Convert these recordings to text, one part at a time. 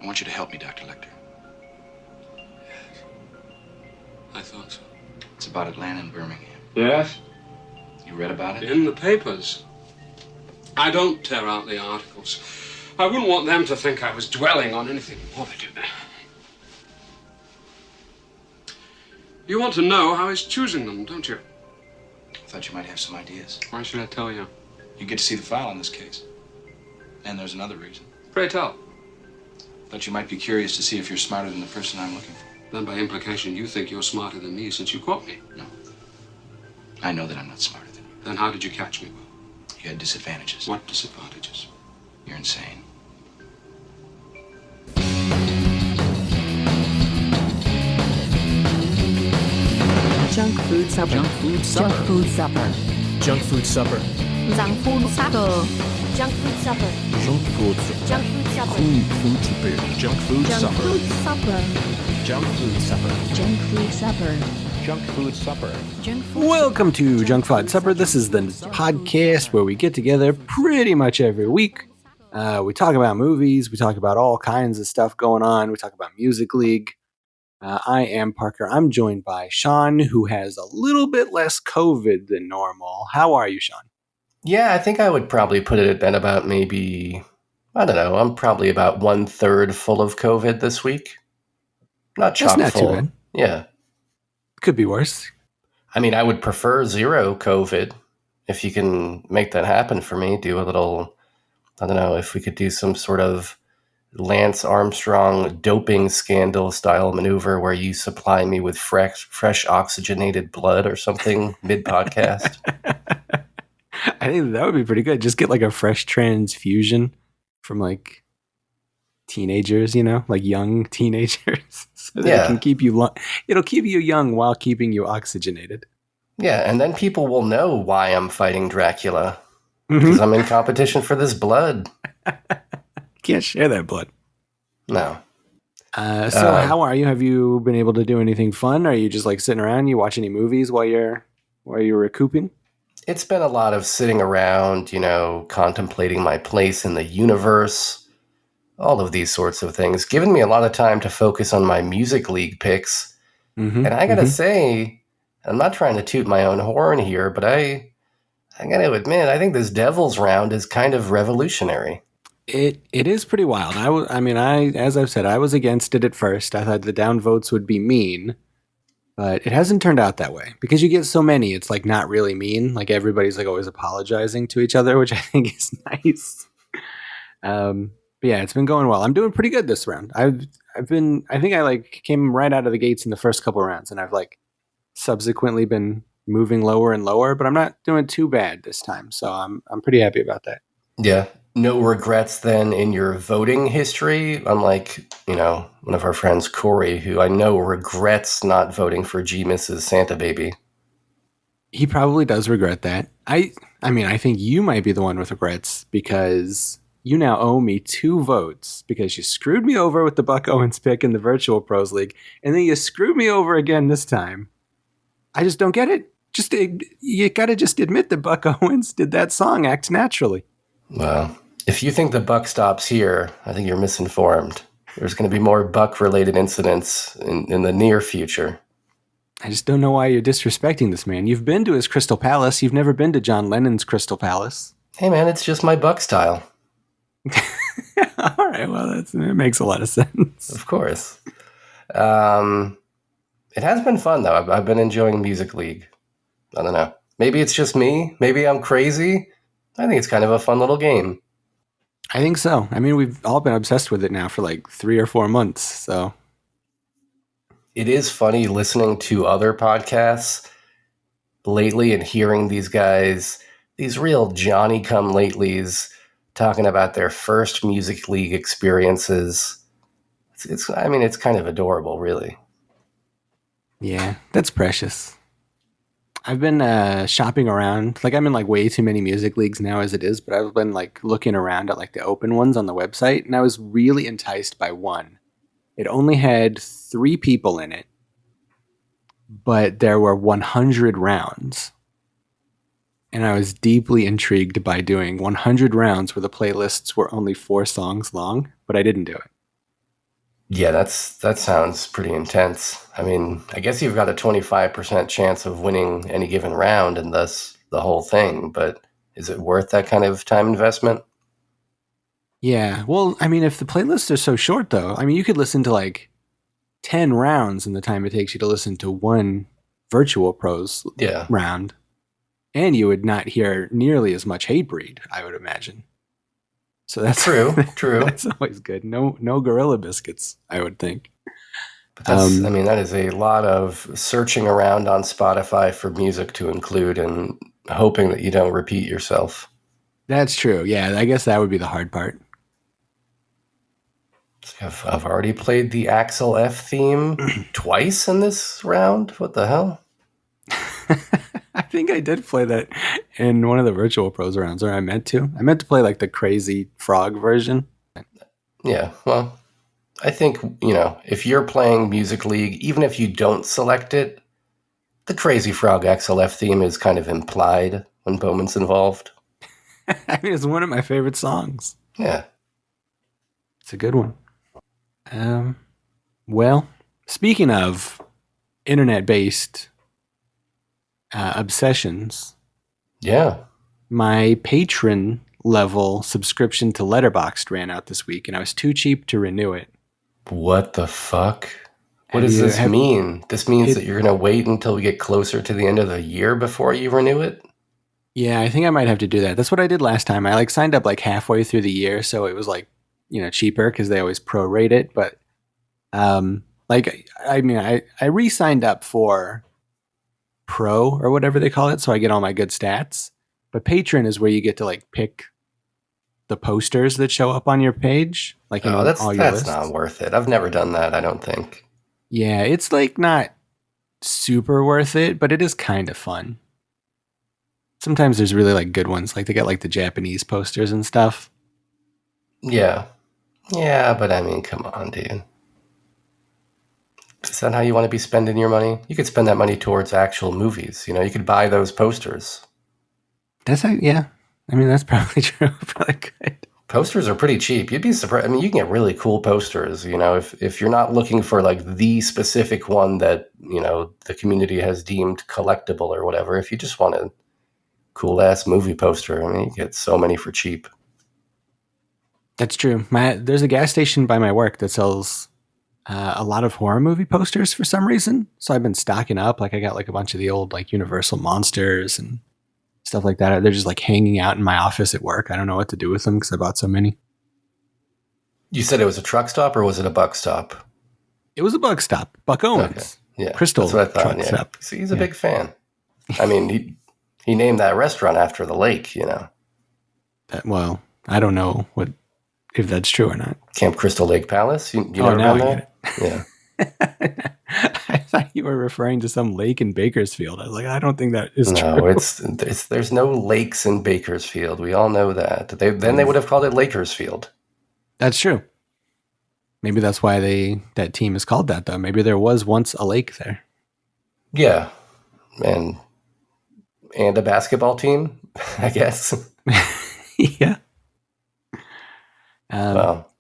I want you to help me, Dr. Lecter. Yes. I thought so. It's about Atlanta and Birmingham. Yes? You read about it? In the papers. I don't tear out the articles. I wouldn't want them to think I was dwelling on anything morbid. You want to know how he's choosing them, don't you? I thought you might have some ideas. Why should I tell you? You get to see the file in this case. And there's another reason. Pray tell. Thought you might be curious to see if you're smarter than the person I'm looking for. Then by implication, you think you're smarter than me since you caught me. No. I know that I'm not smarter than you. Then how did you catch me? You had disadvantages. What disadvantages? You're insane. Junk food supper. Junk food supper. Junk food supper. Junk food supper. Junk food supper. Junk food supper. Junk food supper. Junk food supper. Junk food Junk supper. food supper. Junk food supper. Junk food supper. Junk food supper. Junk food Welcome to Junk Food Supper. This is the podcast where we get together pretty much every week. We talk about movies. We talk about all kinds of stuff going on. We talk about Music League. I am Parker. I'm joined by Sean, who has a little bit less COVID than normal. How are you, Sean? Yeah, I think I would probably put it at about maybe, I don't know, I'm probably about 1/3 full of COVID this week. Not chock That's not full. too bad. Yeah. Could be worse. I mean, I would prefer 0 COVID if you can make that happen for me. Do a little, I don't know, if we could do some sort of Lance Armstrong doping scandal style maneuver where you supply me with fresh oxygenated blood or something mid-podcast. I think that would be pretty good. Just get like a fresh transfusion from like teenagers, like young teenagers. So that it can keep you it'll keep you young while keeping you oxygenated. Yeah, and then people will know why I'm fighting Dracula. Because I'm in competition for this blood. Can't share that blood. No. So how are you? Have you been able to do anything fun? Are you just like sitting around? You watch any movies while you're recouping? It's been a lot of sitting around, contemplating my place in the universe, all of these sorts of things, giving me a lot of time to focus on my Music League picks. And I gotta say, I'm not trying to toot my own horn here, but I gotta admit, I think this Devil's Round is kind of revolutionary. It is pretty wild. As I've said, I was against it at first. I thought the downvotes would be mean, but it hasn't turned out that way because you get so many. It's like not really mean. Like everybody's like always apologizing to each other, which I think is nice. But yeah, it's been going well. I'm doing pretty good this round. I think I like came right out of the gates in the first couple rounds, and I've like subsequently been moving lower and lower, but I'm not doing too bad this time. So I'm pretty happy about that. Yeah. No regrets then in your voting history, unlike, one of our friends, Corey, who I know regrets not voting for G-Miss's Santa Baby. He probably does regret that. I think you might be the one with regrets because you now owe me 2 votes because you screwed me over with the Buck Owens pick in the Virtual Pros League, and then you screwed me over again this time. I just don't get it. You gotta just admit that Buck Owens did that song act naturally. Well, if you think the buck stops here, I think you're misinformed. There's going to be more buck-related incidents in the near future. I just don't know why you're disrespecting this man. You've been to his Crystal Palace. You've never been to John Lennon's Crystal Palace. Hey, man, it's just my buck style. All right, well, it makes a lot of sense. Of course. It has been fun, though. I've been enjoying Music League. I don't know. Maybe it's just me. Maybe I'm crazy. I think it's kind of a fun little game. I think so. We've all been obsessed with it now for like 3 or 4 months. So it is funny listening to other podcasts lately and hearing these guys, these real Johnny-come-latelys, talking about their first Music League experiences. It's kind of adorable, really. Yeah, that's precious. I've been shopping around. Like I'm in like way too many Music Leagues now as it is, but I've been like looking around at like the open ones on the website, and I was really enticed by one. It only had 3 people in it, but there were 100 rounds. And I was deeply intrigued by doing 100 rounds where the playlists were only 4 songs long, but I didn't do it. Yeah, that sounds pretty intense. I mean, I guess you've got a 25% chance of winning any given round and thus the whole thing, but is it worth that kind of time investment? Yeah. Well, I mean, if the playlists are so short, though, I mean, you could listen to like 10 rounds in the time it takes you to listen to one virtual pros Yeah. round, and you would not hear nearly as much hate breed, I would imagine. So that's True. that's always good. No gorilla biscuits, I would think. But that's, I mean, that is a lot of searching around on Spotify for music to include and hoping that you don't repeat yourself. That's true. Yeah, I guess that would be the hard part. I've already played the Axel F theme twice in this round. What the hell? I think I did play that in one of the virtual pros rounds, or I meant to. I meant to play like the crazy frog version. Yeah, well, I think, if you're playing Music League, even if you don't select it, the Crazy Frog XLF theme is kind of implied when Bowman's involved. I mean, it's one of my favorite songs. Yeah. It's a good one. Well, speaking of internet-based obsessions, Yeah. my patron level subscription to Letterboxd ran out this week, and I was too cheap to renew it. What the fuck? What does this mean? This means that you're going to wait until we get closer to the end of the year before you renew it? Yeah, I think I might have to do that. That's what I did last time. I like signed up like halfway through the year, so it was like, cheaper because they always prorate it. But I re-signed up for Pro or whatever they call it, so I get all my good stats. But Patron is where you get to like pick the posters that show up on your page, like all your that's lists. not worth it. I've never done that, I don't think. Yeah, it's like not super worth it, but it is kind of fun. Sometimes there's really like good ones, like they got like the Japanese posters and stuff. Yeah. Yeah, but I mean, come on, dude. Is that how you want to be spending your money? You could spend that money towards actual movies. You could buy those posters. Yeah. I mean, that's probably true. Probably good. Posters are pretty cheap. You'd be surprised. I mean, you can get really cool posters, if you're not looking for like the specific one that, the community has deemed collectible or whatever. If you just want a cool ass movie poster, I mean, you get so many for cheap. That's true. There's a gas station by my work that sells a lot of horror movie posters for some reason. So I've been stocking up. Like I got like a bunch of the old like Universal monsters and stuff like that. They're just like hanging out in my office at work. I don't know what to do with them because I bought so many. You said it was a truck stop or was it a buck stop? It was a Buck stop. Buck Owens. Okay. Yeah. Crystal That's what I thought. truck Yeah. stop. See, he's a big fan. I mean, he named that restaurant after the lake, Well, I don't know if that's true or not. Camp Crystal Lake Palace? You never now been I there? get Yeah. I thought you were referring to some lake in Bakersfield. I was like, I don't think that is No, true. there's no lakes in Bakersfield. We all know that. Then they would have called it Lakersfield. That's true. Maybe that's why that team is called that, though. Maybe there was once a lake there. Yeah. And a basketball team, I guess. Yeah. Well,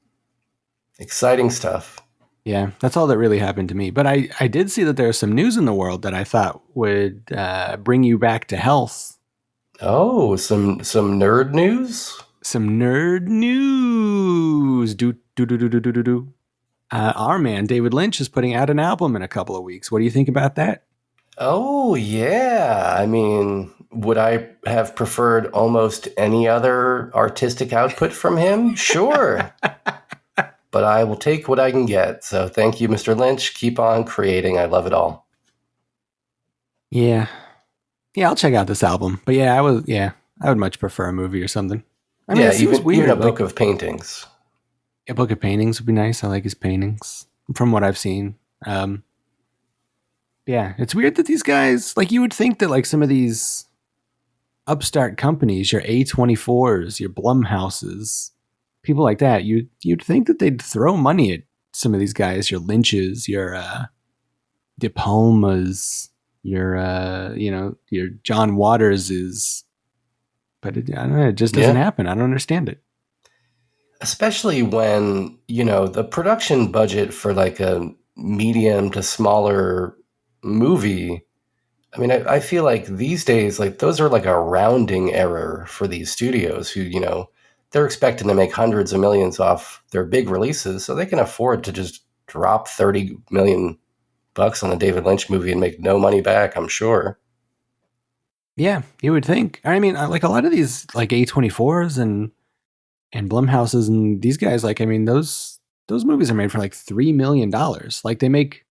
exciting stuff. Yeah, that's all that really happened to me. But I did see that there's some news in the world that I thought would bring you back to health. Oh, some nerd news? Some nerd news. Our man, David Lynch, is putting out an album in a couple of weeks. What do you think about that? Oh, yeah. I mean, would I have preferred almost any other artistic output from him? Sure. But I will take what I can get. So thank you, Mr. Lynch. Keep on creating. I love it all. Yeah. Yeah, I'll check out this album. But I would much prefer a movie or something. I mean, it seems weird. Even a book of paintings. A book of paintings would be nice. I like his paintings from what I've seen. Yeah, it's weird that these guys, like you would think that like some of these upstart companies, your A24s, your Blumhouses, people like that, you'd think that they'd throw money at some of these guys, your Lynches, your De Palmas, your John Waterses. But I don't know, it just doesn't happen. I don't understand it. Especially when, the production budget for like a medium to smaller movie. I mean, I feel like these days, like those are like a rounding error for these studios who, they're expecting to make hundreds of millions off their big releases, so they can afford to just drop 30 million bucks on a David Lynch movie and make no money back, I'm sure. Yeah, you would think. I mean, like a lot of these like A24s and Blumhouses and these guys, like, I mean, those movies are made for like $3 million. Like they make,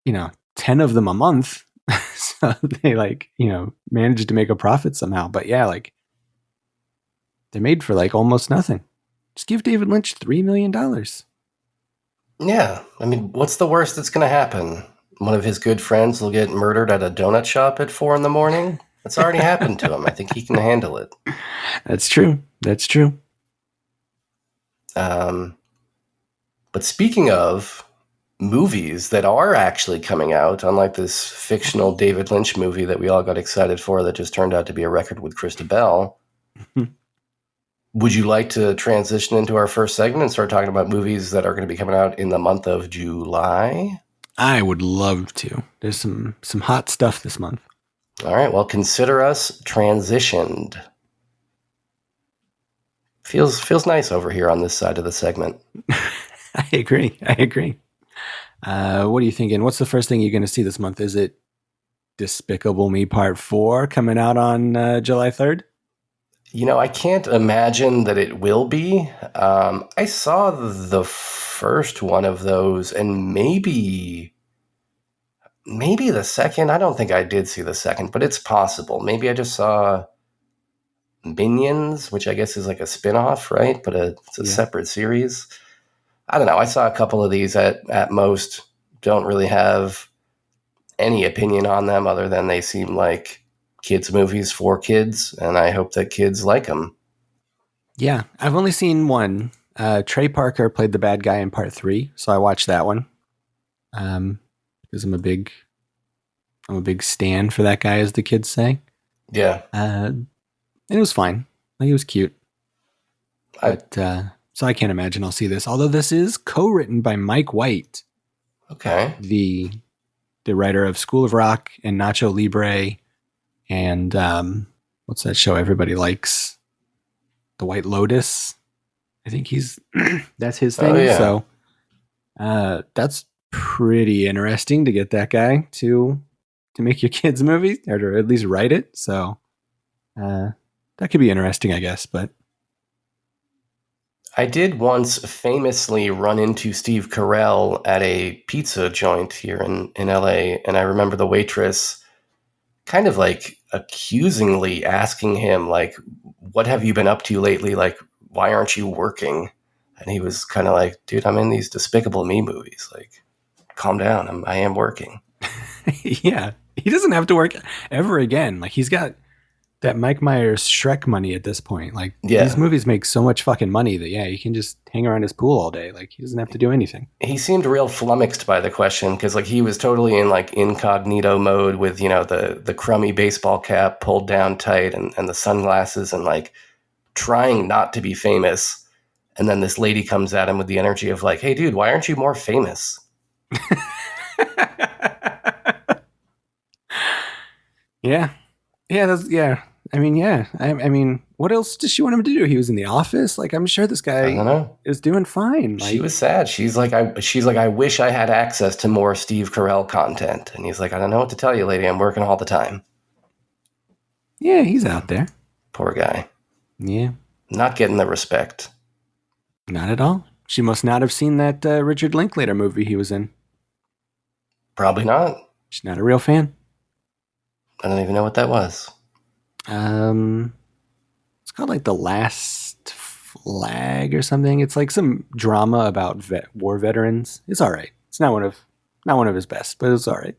10 of them a month. So they like, manage to make a profit somehow. But yeah, like they're made for like almost nothing. Just give David Lynch $3 million. Yeah, I mean, what's the worst that's going to happen? One of his good friends will get murdered at a donut shop at 4 a.m? That's already happened to him. I think he can handle it. That's true. That's true. But speaking of movies that are actually coming out, unlike this fictional David Lynch movie that we all got excited for that just turned out to be a record with Krista Bell, would you like to transition into our first segment and start talking about movies that are going to be coming out in the month of July? I would love to. There's some hot stuff this month. All right, well, consider us transitioned. Feels nice over here on this side of the segment. I agree. What are you thinking? What's the first thing you're going to see this month? Is it Despicable Me Part 4 coming out on July 3rd? I can't imagine that it will be. I saw the first one of those and maybe the second. I don't think I did see the second, but it's possible. Maybe I just saw Minions, which I guess is like a spin-off, right? But it's a separate series. I don't know. I saw a couple of these at most. Don't really have any opinion on them other than they seem like kids' movies for kids, and I hope that kids like them. Yeah, I've only seen one. Trey Parker played the bad guy in Part 3, so I watched that one. Because I'm a big stan for that guy, as the kids say. Yeah. And it was fine. Like, it was cute. So I can't imagine I'll see this. Although this is co-written by Mike White. Okay. The writer of School of Rock and Nacho Libre and what's that show everybody likes? The White Lotus. I think that's his thing. Oh, yeah. So that's pretty interesting to get that guy to make your kids' movie, or to at least write it. So that could be interesting, I guess. But I did once famously run into Steve Carell at a pizza joint here in LA, and I remember the waitress kind of like accusingly asking him, like, what have you been up to lately? Like, why aren't you working? And he was kind of like, dude, I'm in these Despicable Me movies. Like, calm down. I am working. Yeah. He doesn't have to work ever again. Like, he's got that Mike Myers Shrek money at this point. Like, these movies make so much fucking money that, he can just hang around his pool all day. Like, he doesn't have to do anything. He seemed real flummoxed by the question because, like, he was totally in, like, incognito mode with, the crummy baseball cap pulled down tight and the sunglasses and, like, trying not to be famous. And then this lady comes at him with the energy of, like, hey, dude, why aren't you more famous? Yeah. I mean, what else does she want him to do? He was in The Office. Like, I'm sure this guy I don't know. is doing fine. Like, she was sad. She's like, I wish I had access to more Steve Carell content. And he's like, I don't know what to tell you, lady. I'm working all the time. Yeah, he's out there. Poor guy. Yeah. Not getting the respect. Not at all. She must not have seen that Richard Linklater movie he was in. Probably not. She's not a real fan. I don't even know what that was. It's called like The Last Flag or something. It's like some drama about war veterans. It's all right. It's not one of his best, but it's all right.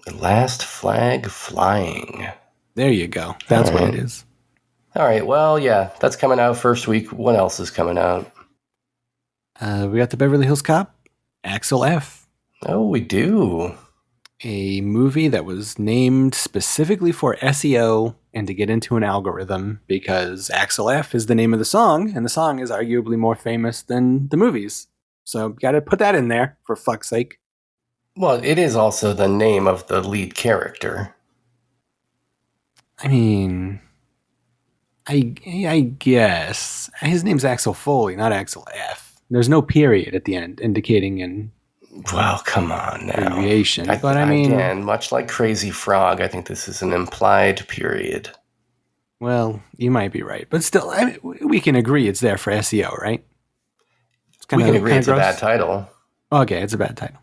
The Last Flag Flying. There you go. That's what it is. All right. Well, yeah, that's coming out first week. What else is coming out? We got the Beverly Hills Cop, Axel F. Oh, we do. A movie that was named specifically for SEO and to get into an algorithm because Axel F is the name of the song, and the song is arguably more famous than the movies. So got to put that in there, for fuck's sake. Well, it is also the name of the lead character. I mean, I guess. His name's Axel Foley, not Axel F. There's no period at the end indicating an Well, come on now. abbreviation. But I mean, again, much like Crazy Frog, I think this is an implied period. well, you might be right. But still, I mean, we can agree it's there for SEO, right? It's We can agree it's gross. a bad title. Okay, it's a bad title.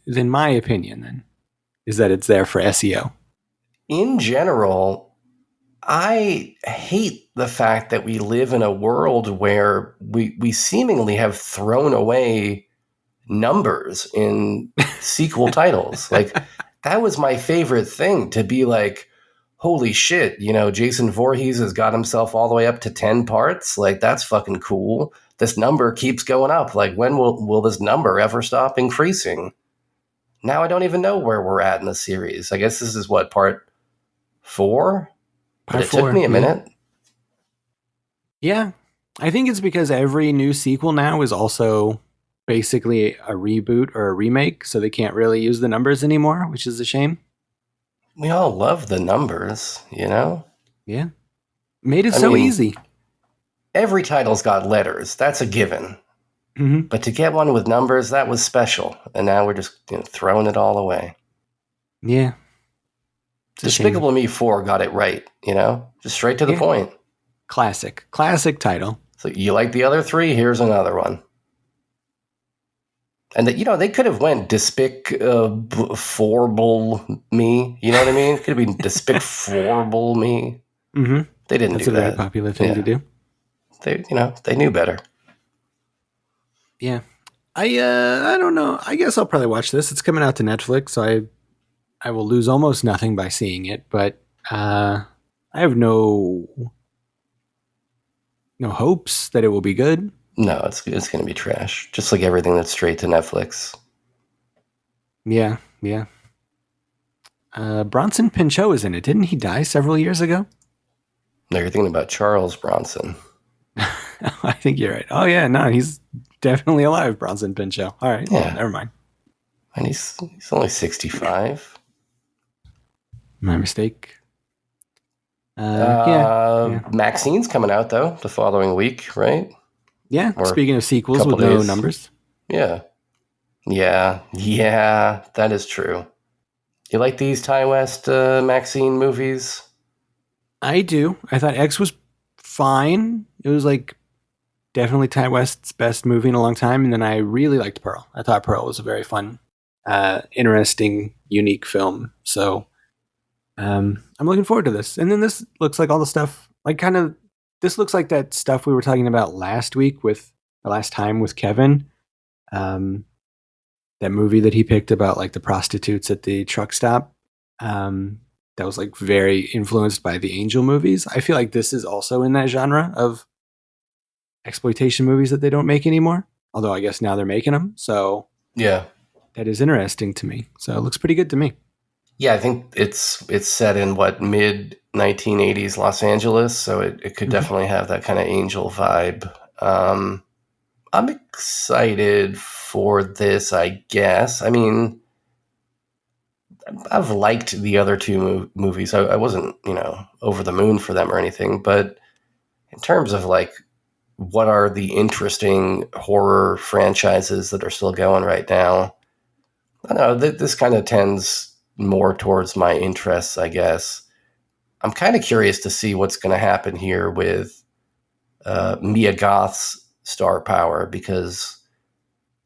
In my opinion, then, is that it's there for SEO. In general, I hate the fact that we live in a world where we seemingly have thrown away numbers in sequel titles. Like, that was my favorite thing, to be like, holy shit, Jason Voorhees has got himself all the way up to 10 parts. Like, that's fucking cool. This number keeps going up. Like, when will this number ever stop increasing? Now I don't even know where we're at in the series. I guess this is what, part 4? But it took me a minute. Yeah. I think it's because every new sequel now is also basically a reboot or a remake, so they can't really use the numbers anymore, which is a shame. We all love the numbers, Yeah. Made it easy. Every title's got letters. That's a given. Mm-hmm. But to get one with numbers, that was special. And now we're just throwing it all away. Yeah. Despicable Me 4 got it right, Just straight to the point. Classic title. So you like the other 3? Here's another one. And they could have went Despicable Me. You know what I mean? It could have been Despicable Me. Mm-hmm. They didn't That's do that. That's a very popular thing to do. They knew better. Yeah. I don't know. I guess I'll probably watch this. It's coming out to Netflix, so I will lose almost nothing by seeing it, but I have no hopes that it will be good. No, it's going to be trash. Just like everything that's straight to Netflix. Yeah. Bronson Pinchot is in it. Didn't he die several years ago? No, you're thinking about Charles Bronson. I think you're right. Oh, yeah, no, he's definitely alive, Bronson Pinchot. All right, yeah. Well, never mind. And he's only 65. My mistake. Maxine's coming out, though, the following week, right? Yeah, Or speaking of sequels with no numbers. Yeah, that is true. You like these Ty West Maxine movies? I do. I thought X was fine. It was definitely Ty West's best movie in a long time. And then I really liked Pearl. I thought Pearl was a very fun, interesting, unique film. So I'm looking forward to this. And then this looks like all the stuff, this looks like that stuff we were talking about last time with Kevin. That movie that he picked about the prostitutes at the truck stop. That was very influenced by the Angel movies. I feel like this is also in that genre of exploitation movies that they don't make anymore. Although I guess now they're making them. So yeah, that is interesting to me. So it looks pretty good to me. Yeah, I think it's set in mid 1980s Los Angeles. So it could definitely have that kind of Angel vibe. I'm excited for this, I guess. I mean, I've liked the other two movies. I wasn't, over the moon for them or anything. But in terms of what are the interesting horror franchises that are still going right now, I don't know. This kind of tends more towards my interests, I guess. I'm kind of curious to see what's going to happen here with Mia Goth's star power, because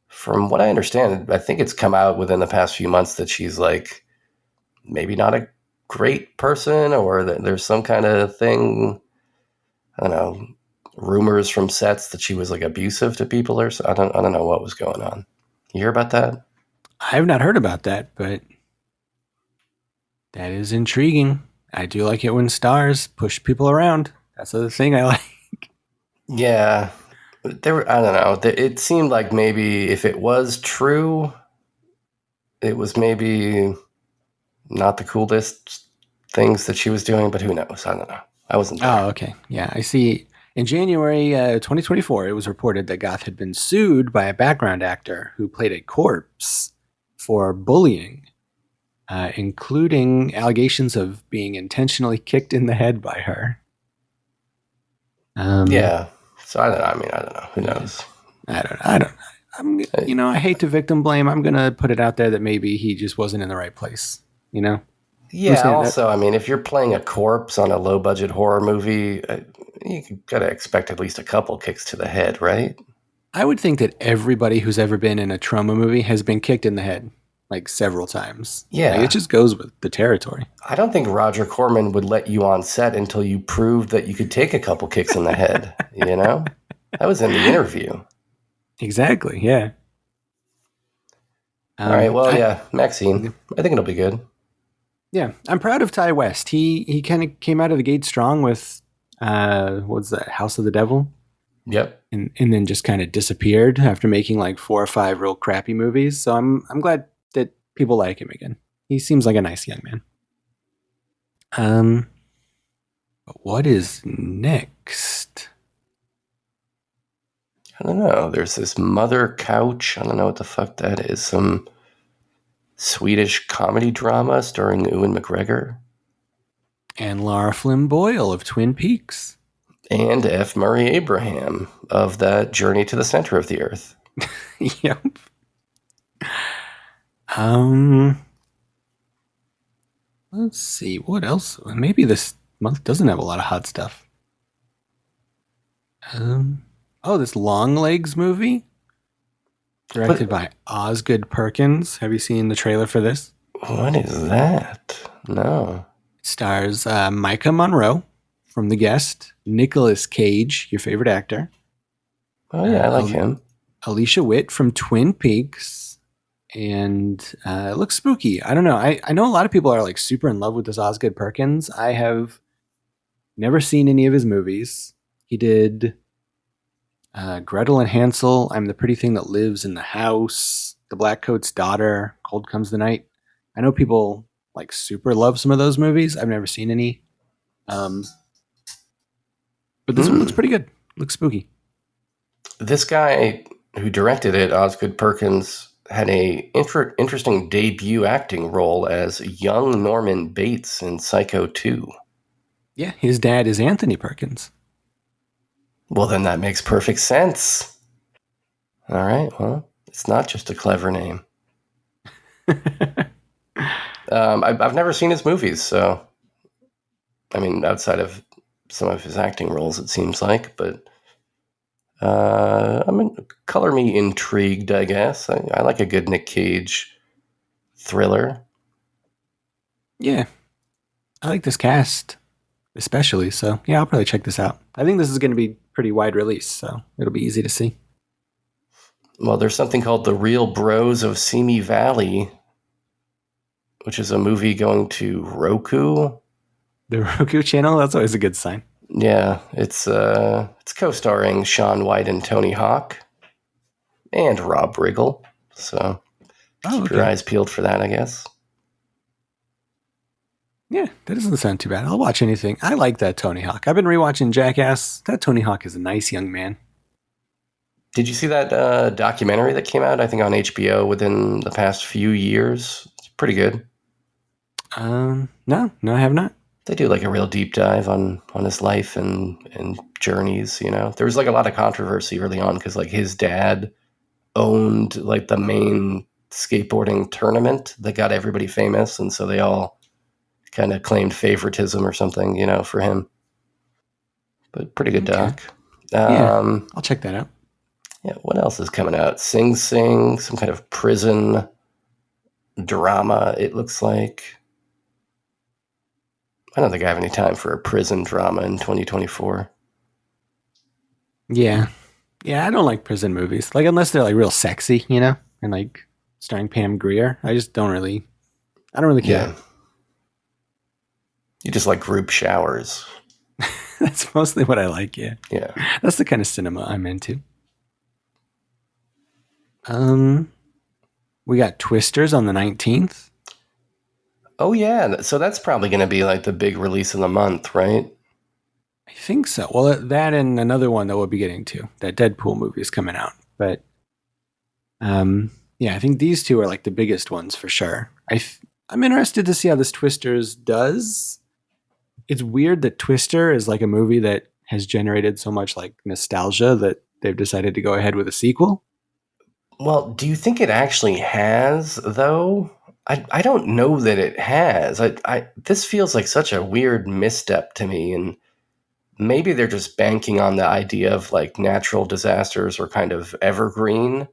from what I understand, I think it's come out within the past few months that she's maybe not a great person, or that there's some kind of thing, I don't know, rumors from sets that she was abusive to people, or so. I don't know what was going on. You hear about that? I have not heard about that, but that is intriguing. I do like it when stars push people around. That's the thing I like. Yeah. I don't know. It seemed like maybe if it was true, it was maybe not the coolest things that she was doing, but who knows? I don't know. I wasn't there. Oh, okay. Yeah, I see. In January 2024, it was reported that Goth had been sued by a background actor who played a corpse for bullying, including allegations of being intentionally kicked in the head by her. Yeah. So I don't know. Who knows? I don't know. I hate to victim blame. I'm going to put it out there that maybe he just wasn't in the right place, you know? Yeah, also, if you're playing a corpse on a low-budget horror movie, you gotta expect at least a couple kicks to the head, right? I would think that everybody who's ever been in a trauma movie has been kicked in the head, like several times. Yeah. Like, it just goes with the territory. I don't think Roger Corman would let you on set until you proved that you could take a couple kicks in the head, you know? That was in the interview. Exactly, yeah. All right, well, Maxine. I think it'll be good. Yeah, I'm proud of Ty West. He kind of came out of the gate strong with what's that, House of the Devil? Yep. And then just kind of disappeared after making like 4 or 5 real crappy movies. So I'm glad that people like him again. He seems like a nice young man. But what is next? I don't know. There's this Mother Couch. I don't know what the fuck that is. Some Swedish comedy drama starring Ewan McGregor. And Lara Flynn Boyle of Twin Peaks. And F. Murray Abraham of that Journey to the Center of the Earth. Yep. Let's see. What else? Maybe this month doesn't have a lot of hot stuff. This Long Legs movie. Directed by Osgood Perkins. Have you seen the trailer for this? What is that? No. It stars Micah Monroe from The Guest, Nicolas Cage, your favorite actor. Oh, yeah, I like him. Alicia Witt from Twin Peaks. And it looks spooky. I don't know. I know a lot of people are like super in love with this Osgood Perkins. I have never seen any of his movies. He did Gretel and Hansel, I'm the Pretty Thing That Lives in the House, The Black Coat's Daughter, Cold Comes the Night. I know people like super love some of those movies. I've never seen any. But this one looks pretty good. Looks spooky. This guy who directed it, Osgood Perkins, had a interesting debut acting role as young Norman Bates in Psycho 2. Yeah, his dad is Anthony Perkins. Well, then that makes perfect sense. All right, well, it's not just a clever name. I've never seen his movies, so... outside of some of his acting roles, it seems like, but... color me intrigued, I guess. I like a good Nick Cage thriller. Yeah. I like this cast, especially, so yeah, I'll probably check this out. I think this is going to be pretty wide release, so it'll be easy to see. Well, there's something called The Real Bros of Simi Valley, which is a movie going to Roku. The Roku channel? That's always a good sign. Yeah, it's co-starring Shaun White and Tony Hawk and Rob Riggle. So keep your eyes peeled for that, I guess. Yeah, that doesn't sound too bad. I'll watch anything. I like that Tony Hawk. I've been rewatching Jackass. That Tony Hawk is a nice young man. Did you see that documentary that came out, I think, on HBO within the past few years? It's pretty good. No, I have not. They do like a real deep dive on his life and journeys, you know. There was like a lot of controversy early on because like his dad owned like the main skateboarding tournament that got everybody famous, and so they all kind of claimed favoritism or something, you know, for him. But pretty good doc. Yeah, I'll check that out. Yeah, what else is coming out? Sing Sing, some kind of prison drama, it looks like. I don't think I have any time for a prison drama in 2024. Yeah. Yeah, I don't like prison movies. Like, unless they're like real sexy, you know, and like starring Pam Grier. I don't really care. Yeah. You just like group showers. That's mostly what I like, yeah. Yeah. That's the kind of cinema I'm into. We got Twisters on the 19th. Oh yeah, so that's probably going to be like the big release of the month, right? I think so. Well, that and another one that we'll be getting to. That Deadpool movie is coming out. But yeah, I think these two are like the biggest ones for sure. I'm interested to see how this Twisters does. It's weird that Twister is like a movie that has generated so much like nostalgia that they've decided to go ahead with a sequel. Well, do you think it actually has, though? I don't know that it has. This feels like such a weird misstep to me, and maybe they're just banking on the idea of like natural disasters or kind of evergreen.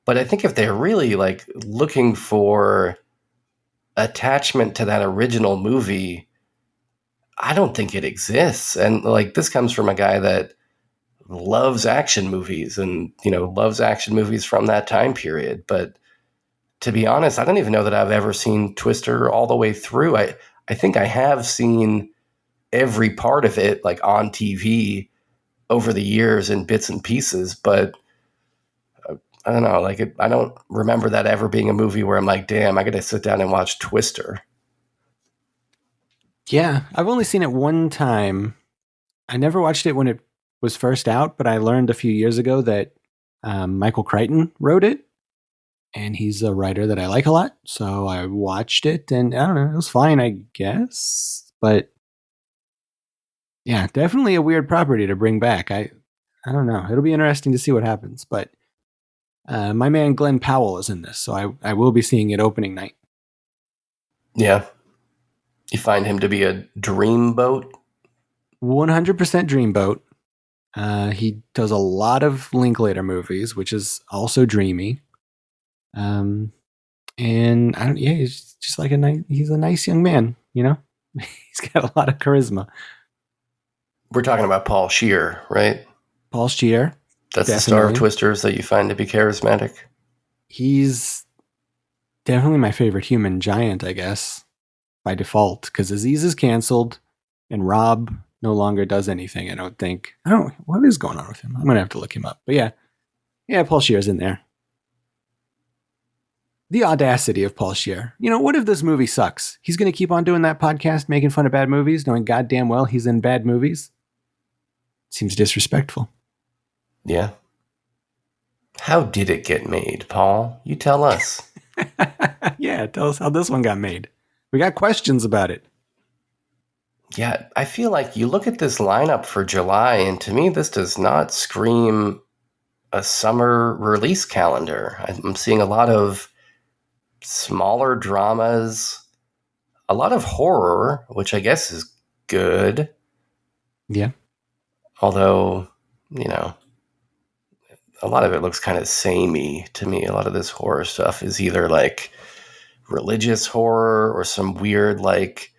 But I think if they're really like looking for attachment to that original movie, I don't think it exists. And like this comes from a guy that loves action movies and, loves action movies from that time period. But to be honest, I don't even know that I've ever seen Twister all the way through. I think I have seen every part of it like on TV over the years in bits and pieces, but I don't know, I don't remember that ever being a movie where I'm like, damn, I got to sit down and watch Twister. Yeah, I've only seen it one time. I never watched it when it was first out, but I learned a few years ago that Michael Crichton wrote it, and he's a writer that I like a lot. So I watched it, and I don't know, it was fine, I guess. But yeah, definitely a weird property to bring back. I don't know. It'll be interesting to see what happens. But my man Glenn Powell is in this, so I will be seeing it opening night. Yeah. You find him to be a dreamboat? 100% Dreamboat. He does a lot of Linklater movies, which is also dreamy. And he's just like he's a nice young man, He's got a lot of charisma. We're talking about Paul Scheer, right? Paul Scheer. That's definitely the star of Twisters that you find to be charismatic. He's definitely my favorite human giant, I guess, by default, because Aziz is canceled and Rob no longer does anything, I don't think. What is going on with him? I'm going to have to look him up. But yeah, Paul Scheer's in there. The audacity of Paul Scheer. What if this movie sucks? He's going to keep on doing that podcast, making fun of bad movies, knowing goddamn well he's in bad movies. Seems disrespectful. Yeah. How did it get made, Paul? You tell us. Yeah, tell us how this one got made. We got questions about it. Yeah, I feel like you look at this lineup for July, and to me, this does not scream a summer release calendar. I'm seeing a lot of smaller dramas, a lot of horror, which I guess is good. Yeah. Although, a lot of it looks kind of samey to me. A lot of this horror stuff is either like religious horror or some weird like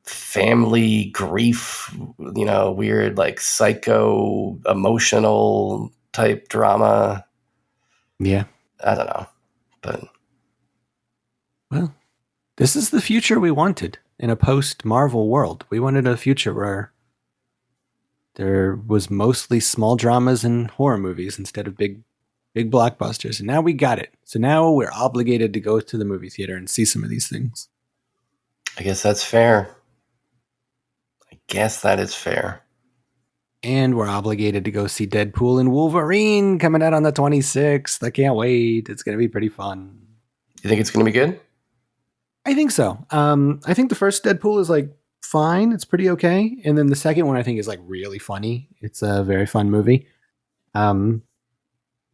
family grief, weird like psycho emotional type drama. Yeah. I don't know. But well, this is the future we wanted in a post-Marvel world. We wanted a future where there was mostly small dramas and horror movies instead of big blockbusters. And now we got it. So now we're obligated to go to the movie theater and see some of these things. I guess that's fair. I guess that is fair. And we're obligated to go see Deadpool and Wolverine coming out on the 26th. I can't wait. It's going to be pretty fun. You think it's going to be good? I think so. I think the first Deadpool is like fine. It's pretty okay. And then the second one I think is like really funny. It's a very fun movie.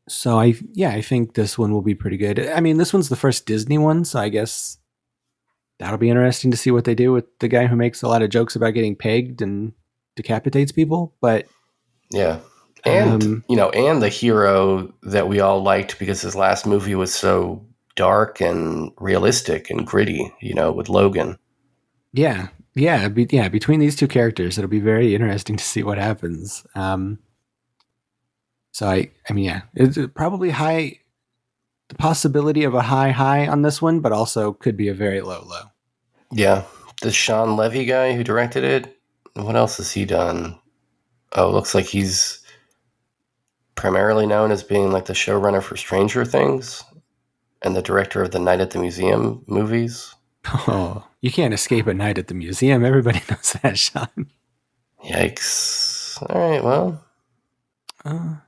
So I think this one will be pretty good. I mean, this one's the first Disney one, so I guess that'll be interesting to see what they do with the guy who makes a lot of jokes about getting pegged and decapitates people. But yeah. And, and the hero that we all liked because his last movie was so dark and realistic and gritty, with Logan. Yeah. Between these two characters, it'll be very interesting to see what happens. So I mean, yeah, it's probably high, the possibility of a high on this one, but also could be a very low. Yeah. The Sean Levy guy who directed it, what else has he done? Oh, it looks like he's primarily known as being like the showrunner for Stranger Things and the director of the Night at the Museum movies. Oh, you can't escape at night at the museum. Everybody knows that, Sean. Yikes. All right, well.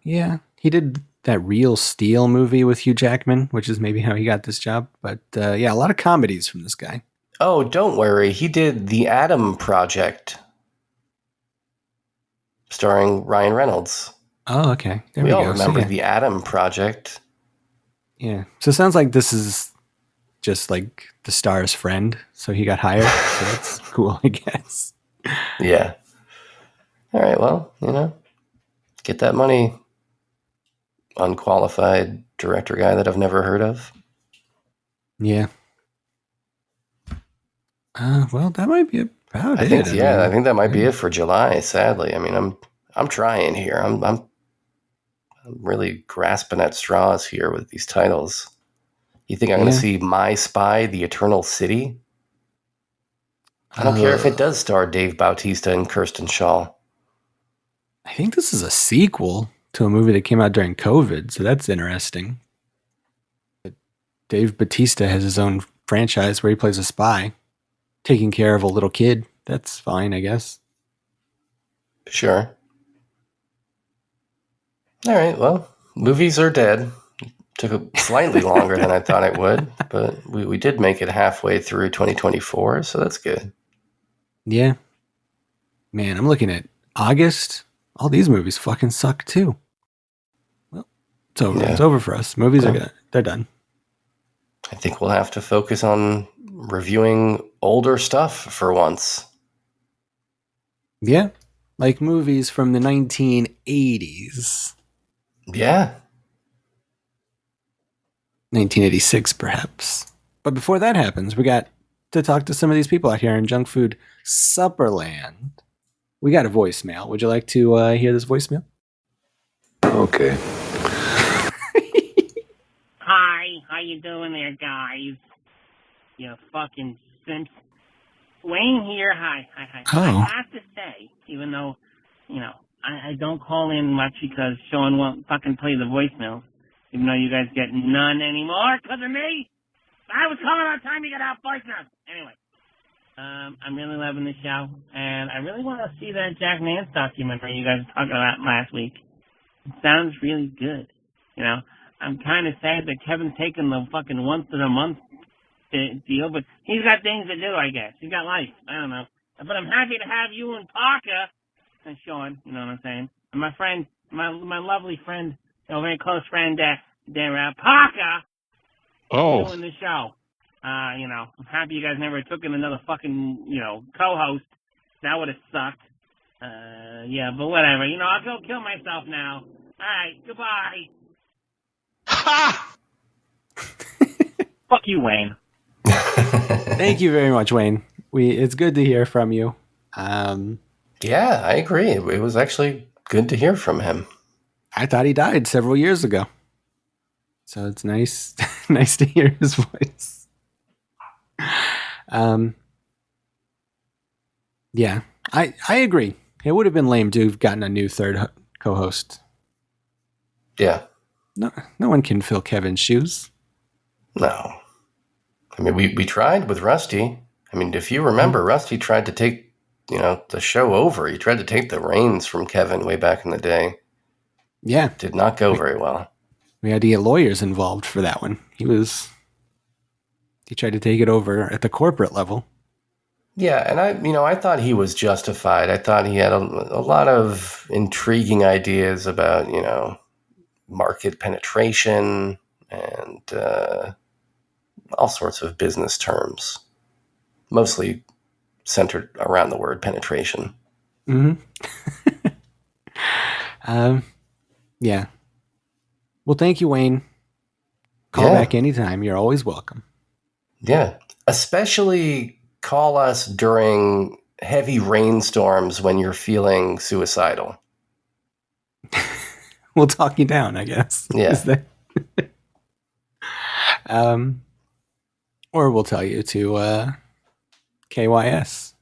Yeah. He did that Real Steel movie with Hugh Jackman, which is maybe how he got this job. But yeah, a lot of comedies from this guy. Oh, don't worry. He did The Atom Project, starring Ryan Reynolds. Oh, okay. There we all go. remember So, yeah. The Atom Project. Yeah. So it sounds like this is just like the star's friend. So he got hired. So that's cool, I guess. Yeah. All right, well, get that money, unqualified director guy that I've never heard of. Yeah. Well, that might be about I it. think, I think that might be yeah. it for July. Sadly, I mean, I'm trying here. I'm really grasping at straws here with these titles. You think I'm going to see My Spy: The Eternal City? I don't care if it does star Dave Bautista and Kirsten Shaw. I think this is a sequel to a movie that came out during COVID, so that's interesting. Dave Bautista has his own franchise where he plays a spy, taking care of a little kid. That's fine, I guess. Sure. All right, well, movies are dead. Took slightly longer than I thought it would, but we did make it halfway through 2024, so that's good. Yeah. Man, I'm looking at August. All these movies fucking suck too. Well, it's over. Yeah. It's over for us. Movies are good. They're done. I think we'll have to focus on reviewing older stuff for once. Yeah. Like movies from the 1980s. Yeah. 1986, perhaps. But before that happens, we got to talk to some of these people out here in Junk Food Supperland. We got a voicemail. Would you like to hear this voicemail? Okay. Hi, how you doing there, guys? You fucking simps. Wayne here. Hi. Oh. I have to say, even though, I don't call in much because Sean won't fucking play the voicemail, even though you guys get none anymore because of me. I was calling all the time you got out voicemails. Anyway, I'm really loving the show, and I really want to see that Jack Nance documentary you guys were talking about last week. It sounds really good. I'm kind of sad that Kevin's taking the fucking once in a month deal, but he's got things to do, I guess. He's got life. I don't know. But I'm happy to have you and Parker and Sean, you know what I'm saying? And my friend, my lovely friend, very close friend, Parker, doing the show. I'm happy you guys never took in another fucking, co-host. That would have sucked. Yeah, but whatever. I'll go kill myself now. All right, goodbye. Ha! Fuck you, Wayne. Thank you very much, Wayne. It's good to hear from you. Yeah, I agree. It was actually good to hear from him. I thought he died several years ago. So it's nice nice to hear his voice. Yeah, I agree. It would have been lame to have gotten a new third co-host. Yeah. No one can fill Kevin's shoes. No. I mean, we tried with Rusty. I mean, if you remember, Rusty tried to take, the show over. He tried to take the reins from Kevin way back in the day. Yeah. Did not go very well. We had to get lawyers involved for that one. He tried to take it over at the corporate level. Yeah, and I thought he was justified. I thought he had a lot of intriguing ideas about, market penetration and all sorts of business terms, mostly centered around the word penetration. Mm-hmm. Yeah. Well, thank you, Wayne. Call back anytime. You're always welcome. Yeah. Especially call us during heavy rainstorms when you're feeling suicidal. We'll talk you down, I guess. Yeah. Or we'll tell you to KYS,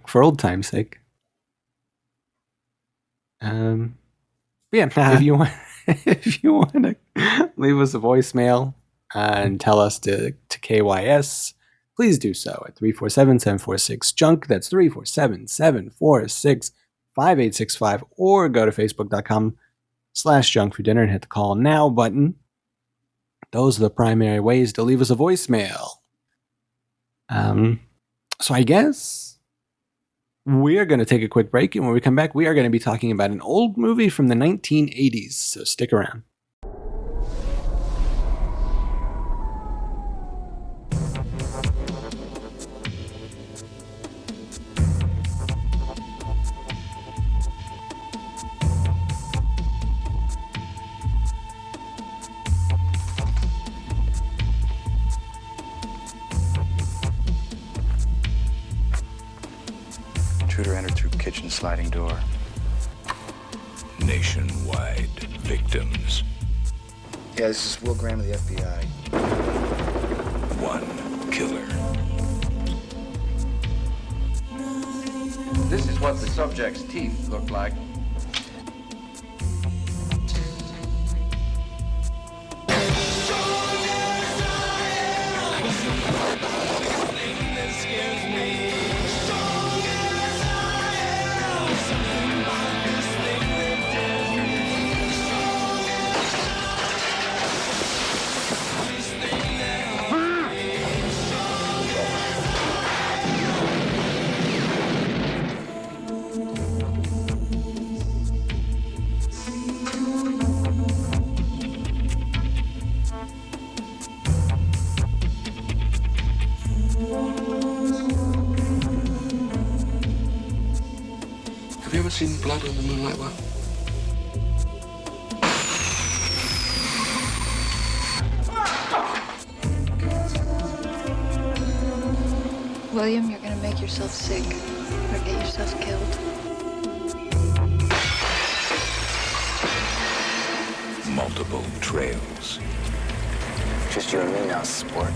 for old time's sake. Yeah, if you want to leave us a voicemail and tell us to KYS, please do so at 347-746-JUNK. That's 347-746-5865, or go to facebook.com/junkfoodinner and hit the call now button. Those are the primary ways to leave us a voicemail. So I guess we're going to take a quick break, and when we come back, we are going to be talking about an old movie from the 1980s, so stick around. Intruder entered through kitchen sliding door. Nationwide victims. Yeah, this is Will Graham of the FBI. One killer. This is what the subject's teeth look like. Have you ever seen blood on the moonlight well? William, you're gonna make yourself sick or get yourself killed. Multiple trails. Just you and me now, sport.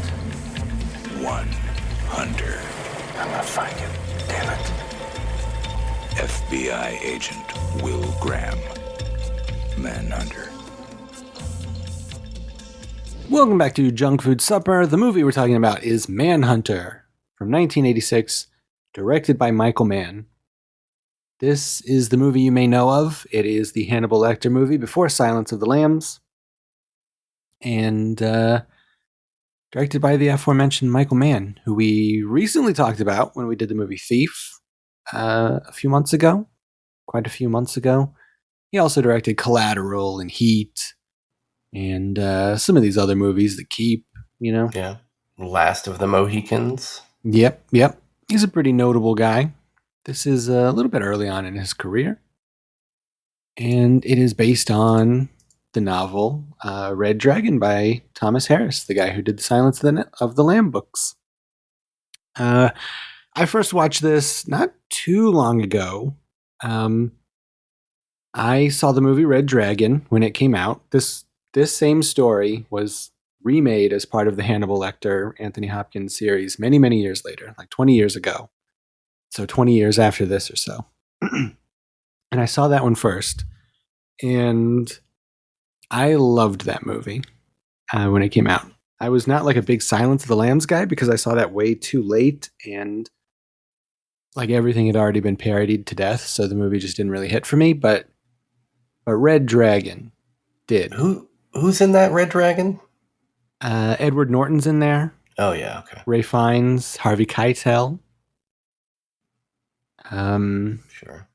One hunter. I'm gonna find you. Damn it. FBI agent Will Graham. Manhunter. Welcome back to Junk Food Supper. The movie we're talking about is Manhunter from 1986, directed by Michael Mann. This is the movie you may know of. It is the Hannibal Lecter movie before Silence of the Lambs, and directed by the aforementioned Michael Mann, who we recently talked about when we did the movie Thief a few months ago, quite a few months ago. He also directed Collateral and Heat, and some of these other movies, The Keep, you know. Yeah. Last of the Mohicans. Yep. He's a pretty notable guy. This is a little bit early on in his career, and it is based on the novel Red Dragon by Thomas Harris, the guy who did the Silence of the Lamb books. I first watched this not too long ago. I saw the movie Red Dragon when it came out. This same story was remade as part of the Hannibal Lecter, Anthony Hopkins series many, many years later, like 20 years ago. So 20 years after this or so. And I saw that one first. And I loved that movie when it came out. I was not like a big Silence of the Lambs guy because I saw that way too late, and like everything had already been parodied to death, so the movie just didn't really hit for me. But Red Dragon did. Who's in that Red Dragon? Edward Norton's in there. Oh yeah, okay. Ray Fiennes, Harvey Keitel. Sure.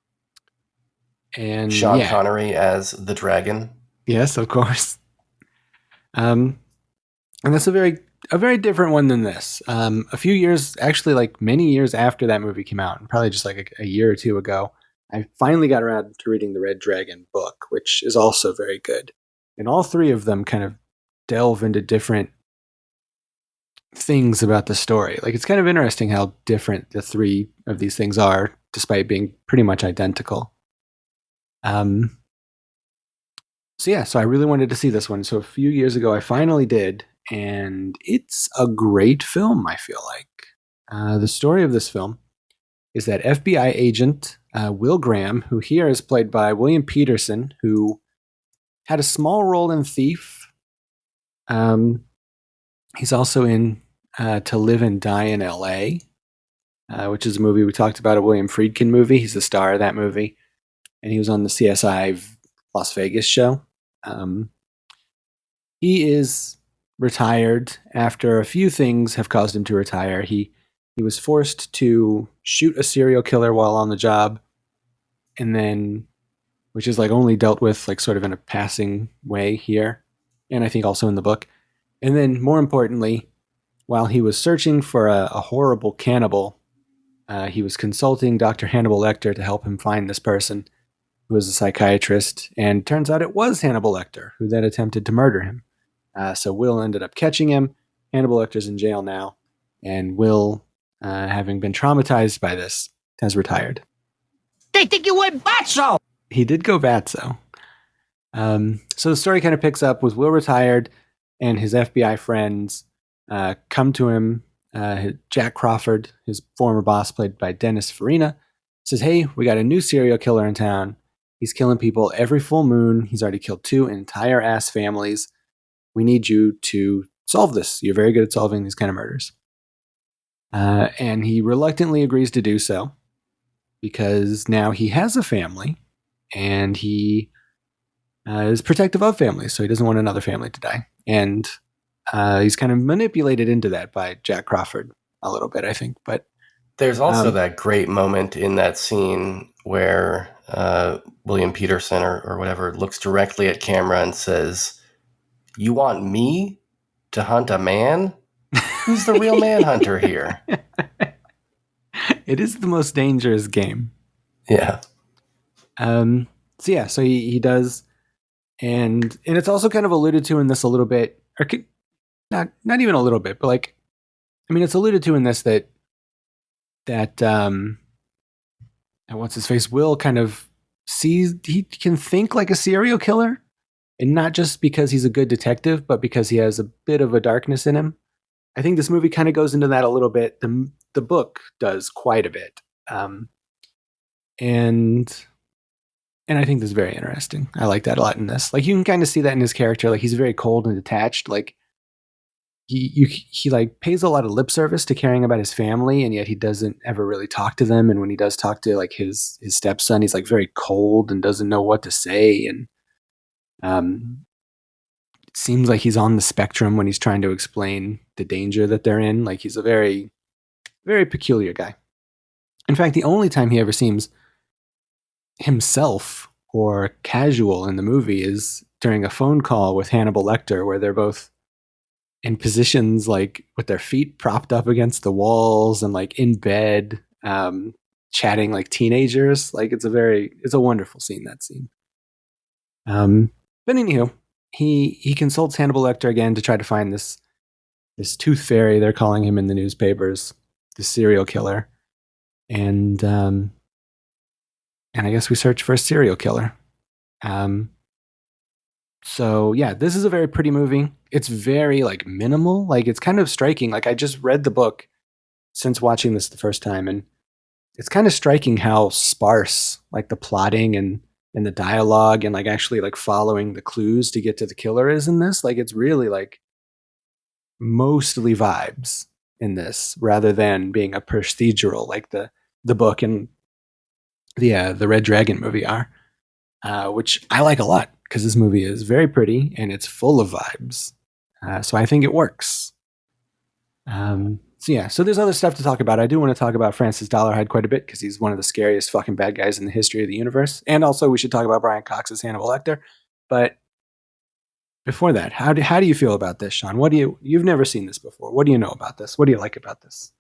And Sean Connery as the dragon. Yes, of course. And that's a very different one than this. A few years, actually, like many years after that movie came out, probably just like a year or two ago, I finally got around to reading the Red Dragon book, which is also very good. And all three of them kind of delve into different things about the story. Like, it's kind of interesting how different the three of these things are, despite being pretty much identical. So I really wanted to see this one. So a few years ago, I finally did, and it's a great film, I feel like. The story of this film is that FBI agent Will Graham, who here is played by William Peterson, who had a small role in Thief. He's also in To Live and Die in L.A., which is a movie we talked about, a William Friedkin movie. He's the star of that movie. And he was on the CSI Las Vegas show. He is retired after a few things have caused him to retire. He was forced to shoot a serial killer while on the job, and then, which is like only dealt with like sort of in a passing way here, and I think also in the book. And then more importantly, while he was searching for a horrible cannibal, he was consulting Dr. Hannibal Lecter to help him find this person who was a psychiatrist, and turns out it was Hannibal Lecter who then attempted to murder him. So Will ended up catching him. Hannibal Lecter's in jail now, and Will, having been traumatized by this, has retired. They think you went batso! He did go batso. So the story kind of picks up with Will retired, and his FBI friends come to him. Jack Crawford, his former boss, played by Dennis Farina, says, "Hey, we got a new serial killer in town. He's killing people every full moon. He's already killed 2 entire ass families. We need you to solve this. You're very good at solving these kind of murders." And he reluctantly agrees to do so because now he has a family and he is protective of families, so he doesn't want another family to die. And he's kind of manipulated into that by Jack Crawford a little bit, I think. But there's also that great moment in that scene where William Peterson or whatever looks directly at camera and says, "You want me to hunt a man? Who's the real manhunter here?" It is the most dangerous game. Yeah. So he does, and it's also kind of alluded to in this a little bit, or not even a little bit, but like, I mean, it's alluded to in this that what's his face, Will kind of sees, he can think like a serial killer, and not just because he's a good detective, but because he has a bit of a darkness in him. I think this movie kind of goes into that a little bit. The book does quite a bit. And I think this is very interesting. I like that a lot in this. Like, you can kind of see that in his character. Like, he's very cold and detached. Like, he like pays a lot of lip service to caring about his family, and yet he doesn't ever really talk to them. And when he does talk to like his stepson, he's like very cold and doesn't know what to say. And it seems like he's on the spectrum when he's trying to explain the danger that they're in. Like, he's a very, very peculiar guy. In fact, the only time he ever seems himself or casual in the movie is during a phone call with Hannibal Lecter, where they're both in positions like with their feet propped up against the walls and like in bed, chatting like teenagers. Like, it's a wonderful scene, that scene. But anywho, he consults Hannibal Lecter again to try to find this tooth fairy, they're calling him in the newspapers, the serial killer. And I guess we search for a serial killer. So yeah, this is a very pretty movie. It's very like minimal. Like, it's kind of striking. Like, I just read the book since watching this the first time, and it's kind of striking how sparse like the plotting and the dialogue and like actually like following the clues to get to the killer is in this. Like, it's really like mostly vibes in this rather than being a procedural like the book and the Red Dragon movie are, which I like a lot because this movie is very pretty and it's full of vibes. So I think it works. So there's other stuff to talk about. I do want to talk about Francis Dollarhide quite a bit because he's one of the scariest fucking bad guys in the history of the universe. And also we should talk about Brian Cox's Hannibal Lecter. But before that, how do you feel about this, Sean? You've never seen this before. What do you know about this? What do you like about this?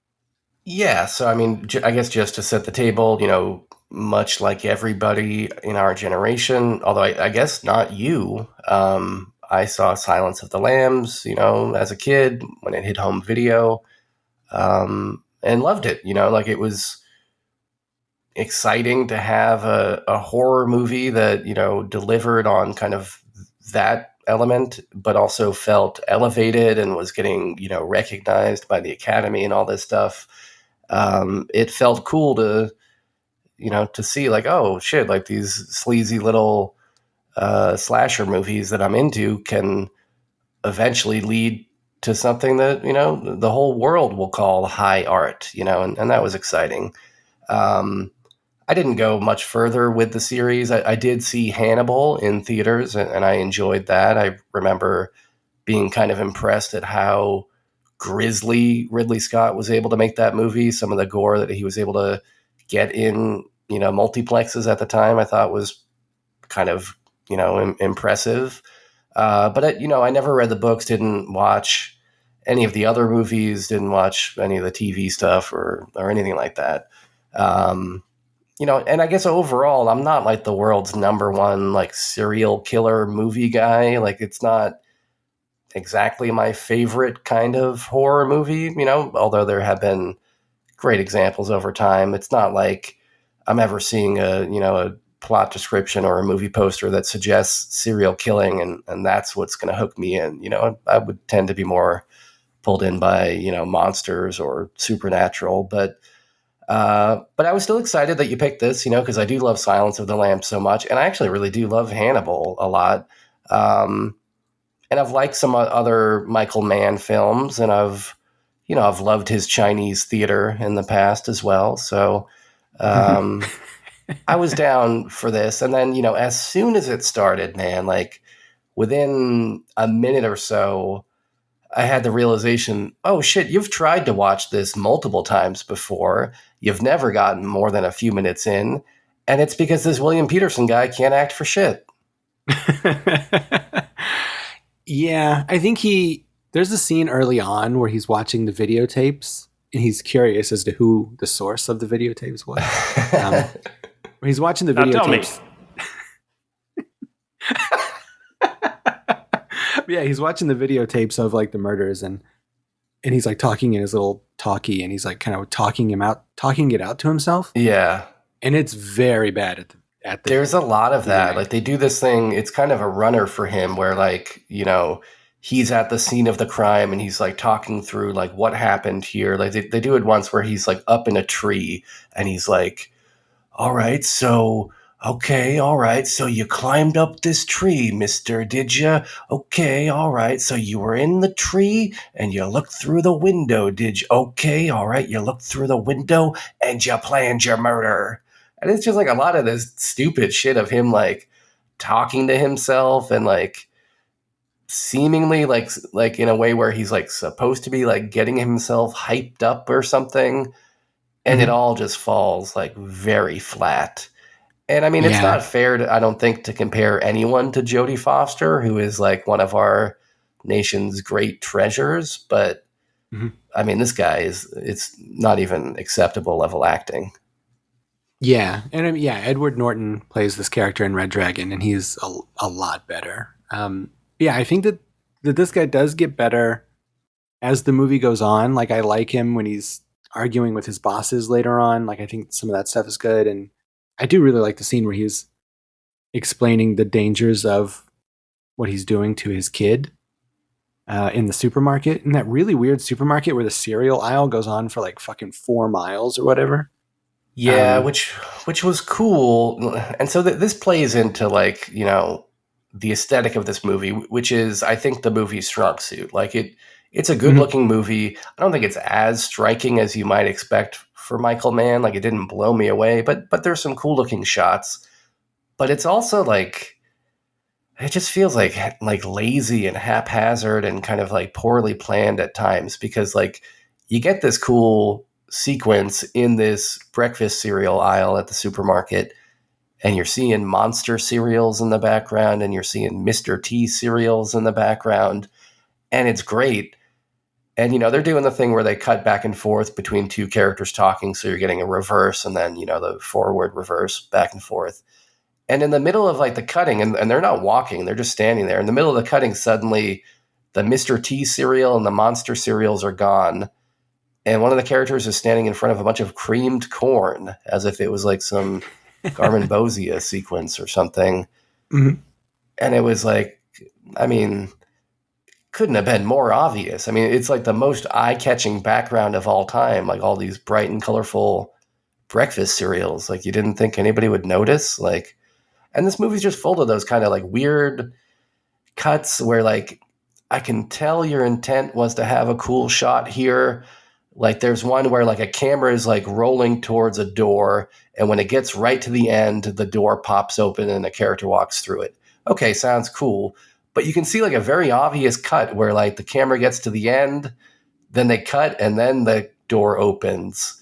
Yeah, so I mean, I guess just to set the table, much like everybody in our generation, although I guess not you, I saw Silence of the Lambs, as a kid when it hit home video, and loved it. Like, it was exciting to have a horror movie that, delivered on kind of that element, but also felt elevated and was getting, recognized by the Academy and all this stuff. It felt cool to see like, oh shit, like these sleazy little slasher movies that I'm into can eventually lead to something that, the whole world will call high art, and that was exciting. I didn't go much further with the series. I did see Hannibal in theaters, and I enjoyed that. I remember being kind of impressed at how grisly Ridley Scott was able to make that movie. Some of the gore that he was able to get in, multiplexes at the time, I thought was kind of, impressive. But I never read the books, didn't watch any of the other movies, didn't watch any of the TV stuff or anything like that. And I guess overall, I'm not like the world's number one like serial killer movie guy. Like, it's not exactly my favorite kind of horror movie, although there have been great examples over time. It's not like I'm ever seeing a plot description or a movie poster that suggests serial killing and that's what's going to hook me in. I would tend to be more pulled in by, monsters or supernatural, but I was still excited that you picked this, because I do love Silence of the Lambs so much, and I actually really do love Hannibal a lot. And I've liked some other Michael Mann films, and I've loved his Chinese theater in the past as well. So I was down for this. And then, as soon as it started, man, like within a minute or so, I had the realization, oh shit, you've tried to watch this multiple times before. You've never gotten more than a few minutes in. And it's because this William Peterson guy can't act for shit. Yeah, I think there's a scene early on where he's watching the videotapes and he's curious as to who the source of the videotapes was. Where he's watching the videotapes. Yeah, he's watching the videotapes of like the murders and he's like talking in his little talkie and he's like kind of talking it out to himself. Yeah. And it's very bad at the There's a lot of that. Like, they do this thing, it's kind of a runner for him where like, he's at the scene of the crime and he's like talking through like what happened here. Like they do it once where he's like up in a tree and he's like, all right, so you climbed up this tree, mister, did you? Okay, all right, so you were in the tree and you looked through the window, did you? Okay, all right, you looked through the window and you planned your murder. And it's just like a lot of this stupid shit of him like talking to himself and like seemingly like in a way where he's like supposed to be like getting himself hyped up or something. And it all just falls like very flat. And I mean, it's not fair, I don't think, to compare anyone to Jodie Foster, who is like one of our nation's great treasures. But I mean, this guy it's not even acceptable level acting. Yeah. And I mean, Edward Norton plays this character in Red Dragon and he's a lot better. Yeah, I think that this guy does get better as the movie goes on. Like, I like him when he's arguing with his bosses later on. Like, I think some of that stuff is good. And I do really like the scene where he's explaining the dangers of what he's doing to his kid in the supermarket. In that really weird supermarket where the cereal aisle goes on for like fucking 4 miles or whatever. Yeah, which was cool. And so this plays into like, the aesthetic of this movie, which is, I think, the movie's strong suit. Like it's a good looking movie. I don't think it's as striking as you might expect for Michael Mann. Like, it didn't blow me away, but there's some cool looking shots. But it's also like, it just feels like lazy and haphazard and kind of like poorly planned at times, because like you get this cool sequence in this breakfast cereal aisle at the supermarket, and you're seeing Monster cereals in the background, and you're seeing Mr. T cereals in the background, and it's great. And, they're doing the thing where they cut back and forth between two characters talking, so you're getting a reverse and then, the forward reverse back and forth. And in the middle of, like, the cutting, and they're not walking, they're just standing there. In the middle of the cutting, suddenly the Mr. T cereal and the Monster cereals are gone, and one of the characters is standing in front of a bunch of creamed corn, as if it was, like, some Carmen Bozia sequence or something. And it was like, I mean, couldn't have been more obvious. I mean, it's like the most eye-catching background of all time, like all these bright and colorful breakfast cereals. Like, you didn't think anybody would notice. Like, and this movie's just full of those kind of like weird cuts where like, I can tell your intent was to have a cool shot here. Like there's one where like a camera is like rolling towards a door, and when it gets right to the end, the door pops open and a character walks through it. Okay, sounds cool. But you can see like a very obvious cut where like the camera gets to the end, then they cut, and then the door opens.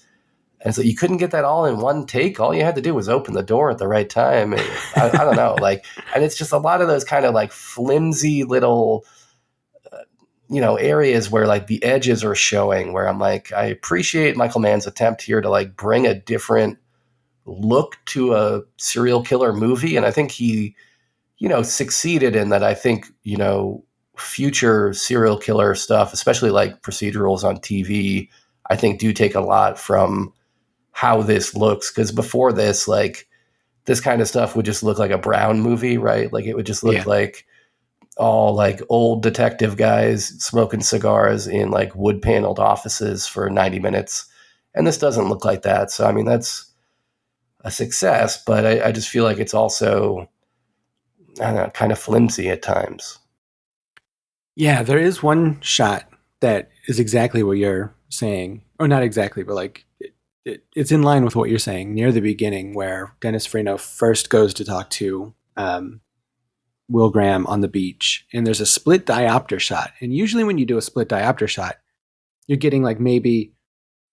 And so you couldn't get that all in one take. All you had to do was open the door at the right time. And I don't know, like, and it's just a lot of those kind of like flimsy little, areas where like the edges are showing, where I'm like, I appreciate Michael Mann's attempt here to like bring a different look to a serial killer movie. And I think he, succeeded in that. I think, future serial killer stuff, especially like procedurals on TV, I think do take a lot from how this looks. Because before this, like this kind of stuff would just look like a Brown movie, right? Like it would just look like all like old detective guys smoking cigars in like wood paneled offices for 90 minutes. And this doesn't look like that. So, I mean, that's a success, but I just feel like it's also, I don't know, kind of flimsy at times. Yeah, there is one shot that is exactly what you're saying. Or not exactly, but like it's in line with what you're saying near the beginning, where Dennis Farina first goes to talk to Will Graham on the beach, and there's a split diopter shot. And usually when you do a split diopter shot, you're getting like maybe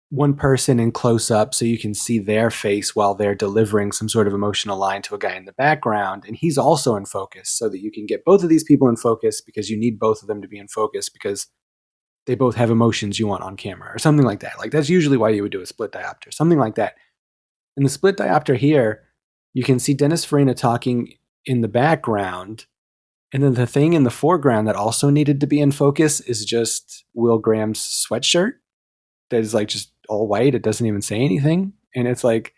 one person in close up so you can see their face while they're delivering some sort of emotional line to a guy in the background. And he's also in focus so that you can get both of these people in focus, because you need both of them to be in focus because they both have emotions you want on camera or something like that. Like that's usually why you would do a split diopter, something like that. In the split diopter here, you can see Dennis Farina talking in the background. And then the thing in the foreground that also needed to be in focus is just Will Graham's sweatshirt that is like just all white. It doesn't even say anything. And it's like,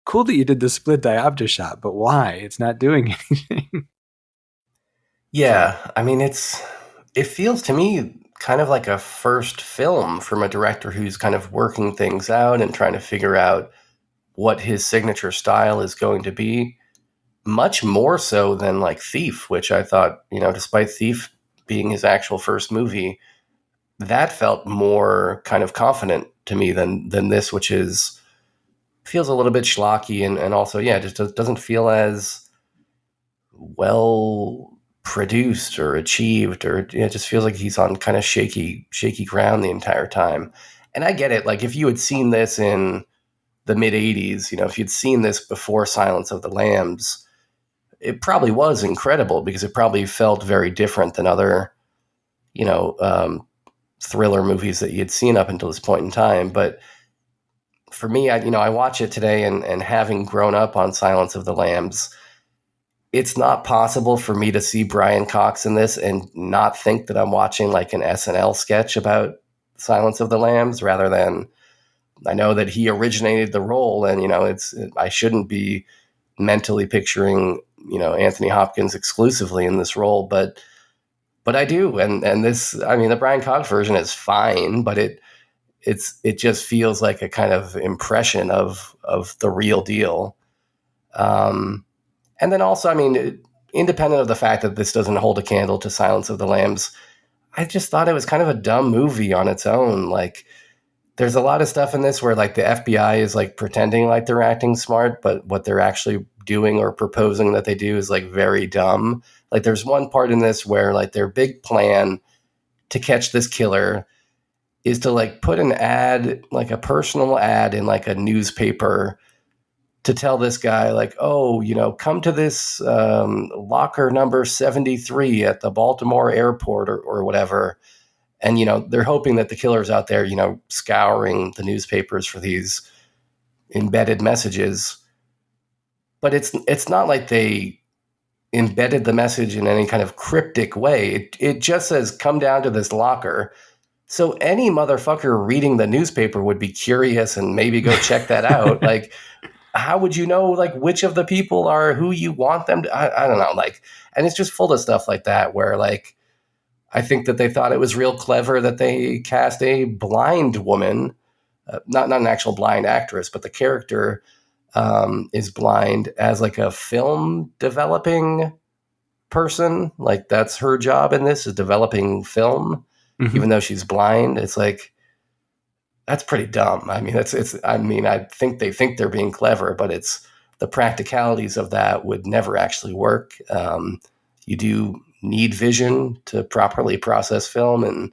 cool that you did the split diopter shot, but why? It's not doing anything. Yeah, I mean, it feels to me kind of like a first film from a director who's kind of working things out and trying to figure out what his signature style is going to be. Much more so than like Thief, which I thought, despite Thief being his actual first movie, that felt more kind of confident to me than this, which feels a little bit schlocky and also, just doesn't feel as well produced or achieved, or it just feels like he's on kind of shaky ground the entire time. And I get it. Like if you had seen this in the mid 80s, if you'd seen this before Silence of the Lambs, it probably was incredible because it probably felt very different than other, thriller movies that you'd seen up until this point in time. But for me, I watch it today and having grown up on Silence of the Lambs, it's not possible for me to see Brian Cox in this and not think that I'm watching like an SNL sketch about Silence of the Lambs, rather than I know that he originated the role, and I shouldn't be mentally picturing Anthony Hopkins exclusively in this role, but I do, and this, I mean, the Brian Cox version is fine, but it just feels like a kind of impression of the real deal. And then also, I mean, independent of the fact that this doesn't hold a candle to Silence of the Lambs, I just thought it was kind of a dumb movie on its own. Like, there's a lot of stuff in this where like the FBI is like pretending like they're acting smart, but what they're actually doing or proposing that they do is like very dumb. Like there's one part in this where like their big plan to catch this killer is to like put an ad, like a personal ad in like a newspaper to tell this guy like, oh, come to this locker number 73 at the Baltimore airport or whatever. And, they're hoping that the killer's out there, scouring the newspapers for these embedded messages. But it's not like they embedded the message in any kind of cryptic way. It just says, come down to this locker. So any motherfucker reading the newspaper would be curious and maybe go check that out. Like, how would you know, like, which of the people are who you want them to? I don't know. Like, and it's just full of stuff like that where, like, I think that they thought it was real clever that they cast a blind woman, not an actual blind actress, but the character is blind, as like a film developing person. Like, that's her job in this, is developing film, even though she's blind. It's like, that's pretty dumb. I mean, I think they think they're being clever, but it's the practicalities of that would never actually work. You do need vision to properly process film and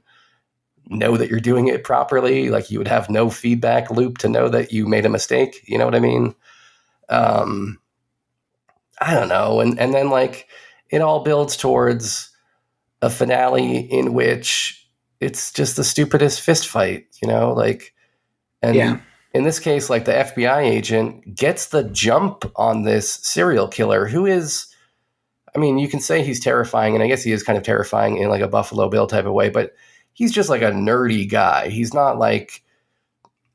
know that you're doing it properly. Like, you would have no feedback loop to know that you made a mistake. You know what I mean? I don't know. And then, like, it all builds towards a finale in which it's just the stupidest fist fight, you know? Like, and in this case, like, the FBI agent gets the jump on this serial killer who is, I mean, you can say he's terrifying, and I guess he is kind of terrifying in like a Buffalo Bill type of way, but he's just like a nerdy guy. He's not like,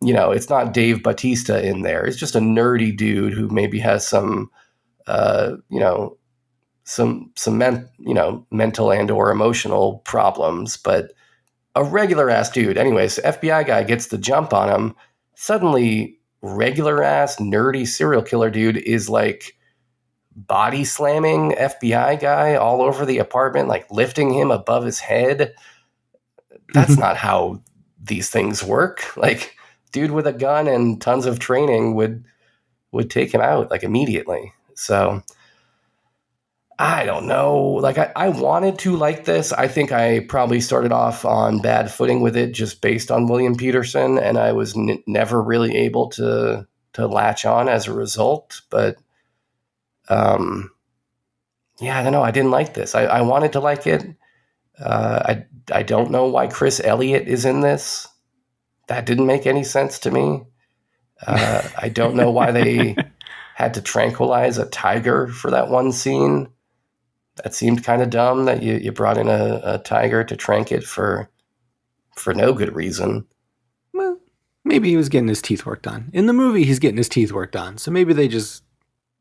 you know, it's not Dave Bautista in there. It's just a nerdy dude who maybe has some, you know, mental and or emotional problems, but a regular ass dude. Anyways, FBI guy gets the jump on him. Suddenly, regular ass nerdy serial killer dude is like body slamming FBI guy all over the apartment, like lifting him above his head. That's not how these things work. Like, dude with a gun and tons of training would take him out like immediately. So I don't know. Like, I wanted to like this. I think I probably started off on bad footing with it just based on William Peterson, and I was never really able to latch on as a result. But yeah, I don't know. I didn't like this. I wanted to like it. I don't know why Chris Elliott is in this. That didn't make any sense to me. I don't know why they had to tranquilize a tiger for that one scene. That seemed kind of dumb that you brought in a tiger to trank it for no good reason. Well, maybe he was getting his teeth worked on. In the movie, he's getting his teeth worked on. So maybe they just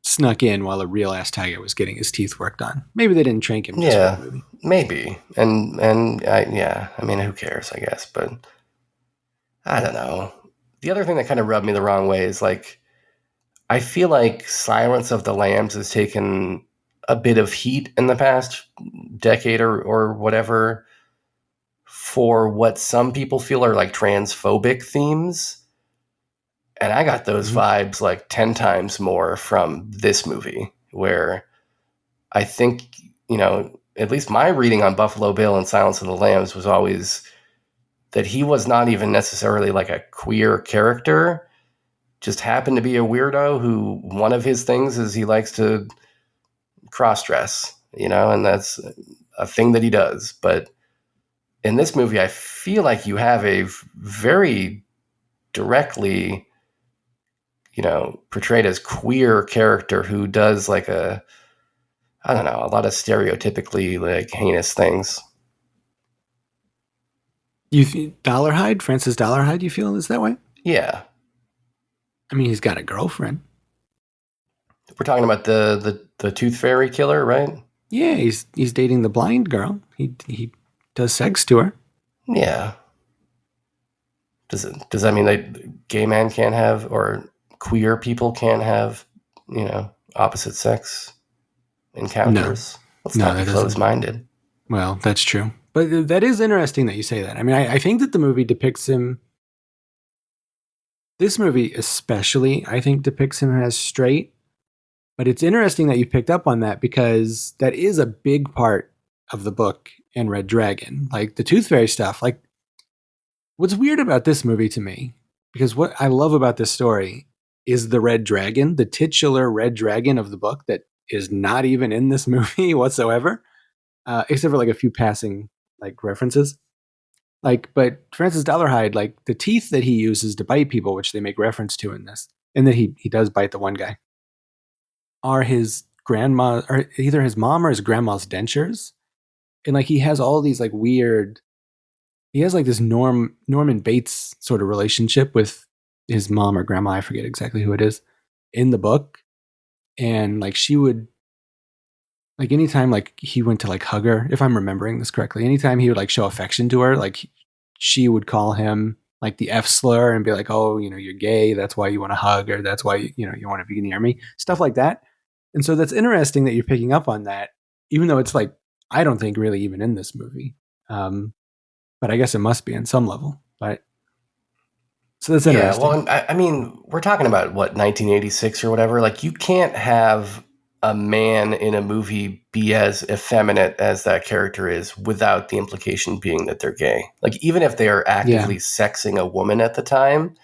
snuck in while a real ass tiger was getting his teeth worked on. Maybe they didn't trank him. Yeah, maybe. And yeah, I mean, who cares, I guess. But I don't know. The other thing that kind of rubbed me the wrong way is, like, I feel like Silence of the Lambs has taken a bit of heat in the past decade or whatever for what some people feel are like transphobic themes. And I got those vibes like 10 times more from this movie, where I think, you know, at least my reading on Buffalo Bill and Silence of the Lambs was always that he was not even necessarily like a queer character, just happened to be a weirdo who, one of his things is he likes to cross-dress, you know, and that's a thing that he does. But in this movie, I feel like you have a very directly, you know, portrayed as queer character who does like a lot of stereotypically like heinous things. Dollarhide, Francis Dollarhide, you feel is that way? Yeah. I mean, he's got a girlfriend. We're talking about the Tooth Fairy killer, right? Yeah, he's dating the blind girl. He does sex to her. Yeah. Does that mean that gay men can't have, or queer people can't have, you know, opposite sex encounters? Let's not be closed-minded. Well, that's true. But that is interesting that you say that. I mean, I think that the movie depicts him. This movie especially, I think, depicts him as straight. But it's interesting that you picked up on that, because that is a big part of the book in Red Dragon. Like the Tooth Fairy stuff. Like, what's weird about this movie to me, because what I love about this story is the Red Dragon, the titular Red Dragon of the book that is not even in this movie whatsoever, except for like a few passing like references. Like, but Francis Dollarhide, like the teeth that he uses to bite people, which they make reference to in this, and that he does bite the one guy, are his grandma, or either his mom or his grandma's dentures. And like he has all these like weird, he has like this Norman Bates sort of relationship with his mom or grandma, I forget exactly who it is, in the book. And like she would, like anytime like he went to like hug her, if I'm remembering this correctly, anytime he would like show affection to her, like she would call him like the F slur and be like, oh, you know, you're gay, that's why you want to hug, or that's why, you know, you want to be near me, stuff like that. And so that's interesting that you're picking up on that, even though it's like, I don't think really even in this movie. But I guess it must be in some level. But so that's interesting. Yeah, well, I mean, we're talking about, what, 1986 or whatever? Like, you can't have a man in a movie be as effeminate as that character is without the implication being that they're gay. Like, even if they are actively sexing a woman at the time,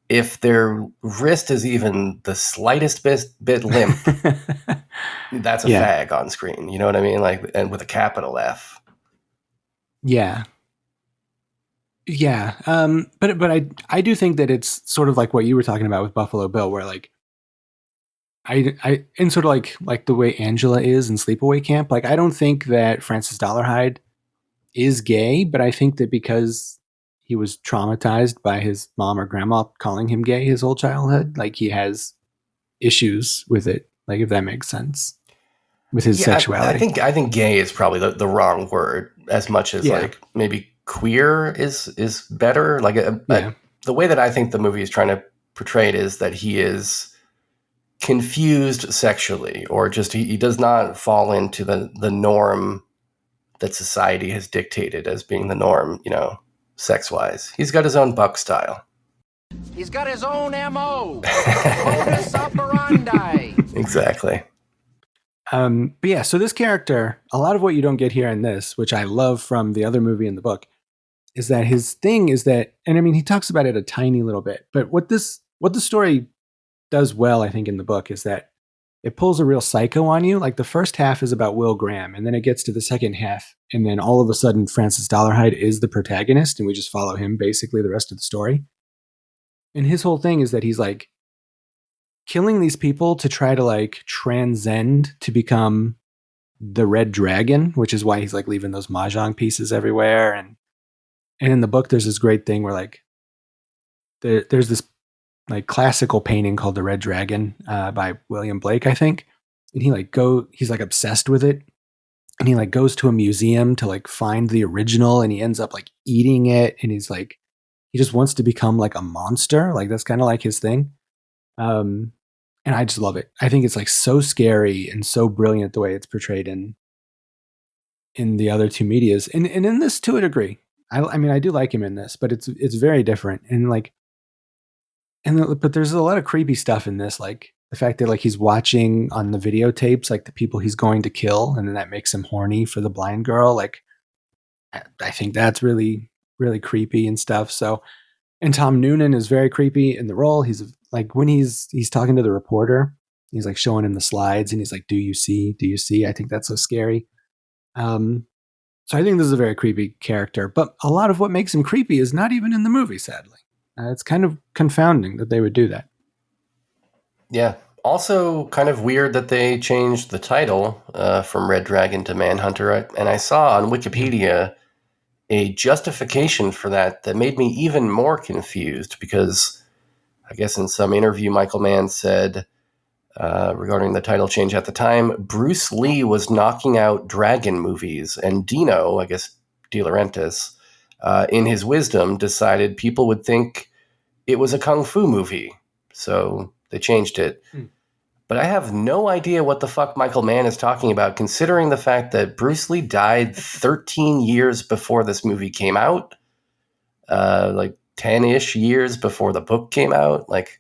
if their wrist is even the slightest bit limp, that's a fag on screen. You know what I mean? Like, and with a capital F. Yeah. Yeah. But I do think that it's sort of like what you were talking about with Buffalo Bill, where like and sort of like the way Angela is in Sleepaway Camp. Like, I don't think that Francis Dollarhide is gay, but I think that because he was traumatized by his mom or grandma calling him gay his whole childhood, like he has issues with it. Like, if that makes sense, with his sexuality. I think gay is probably the wrong word, as much as like maybe queer is better. Like the way that I think the movie is trying to portray it is that he is confused sexually, or just he does not fall into the norm that society has dictated as being the norm, you know, sex-wise. He's got his own buck style. He's got his own MO. Modus operandi. Exactly. But yeah, so this character, a lot of what you don't get here in this, which I love from the other movie in the book, is that his thing is that, and I mean, he talks about it a tiny little bit, but what the story does well, I think, in the book is that it pulls a real psycho on you. Like, the first half is about Will Graham, and then it gets to the second half, and then all of a sudden Francis Dollarhide is the protagonist, and we just follow him basically the rest of the story. And his whole thing is that he's like killing these people to try to like transcend to become the Red Dragon, which is why he's like leaving those mahjong pieces everywhere. And in the book, there's this great thing where like there's this like classical painting called the Red Dragon by William Blake, I think. And he's like obsessed with it. And he like goes to a museum to like find the original, and he ends up like eating it. And he's like, he just wants to become like a monster. Like, that's kind of like his thing. And I just love it. I think it's like so scary and so brilliant the way it's portrayed in the other two medias, and in this to a degree. I mean, I do like him in this, but it's very different. And like, but there's a lot of creepy stuff in this, like the fact that like he's watching on the videotapes like the people he's going to kill, and then that makes him horny for the blind girl. Like, I think that's really, really creepy and stuff. So, and Tom Noonan is very creepy in the role. He's like, when he's talking to the reporter, he's like showing him the slides, and he's like, do you see? I think that's so scary. So I think this is a very creepy character, but a lot of what makes him creepy is not even in the movie, sadly. It's kind of confounding that they would do that. Yeah. Also kind of weird that they changed the title from Red Dragon to Manhunter. And I saw on Wikipedia a justification for that made me even more confused, because I guess in some interview, Michael Mann said regarding the title change at the time, Bruce Lee was knocking out dragon movies, and Dino, I guess De Laurentiis, in his wisdom, decided people would think it was a kung fu movie. So they changed it. But I have no idea what the fuck Michael Mann is talking about, considering the fact that Bruce Lee died 13 years before this movie came out, like 10-ish years before the book came out. Like,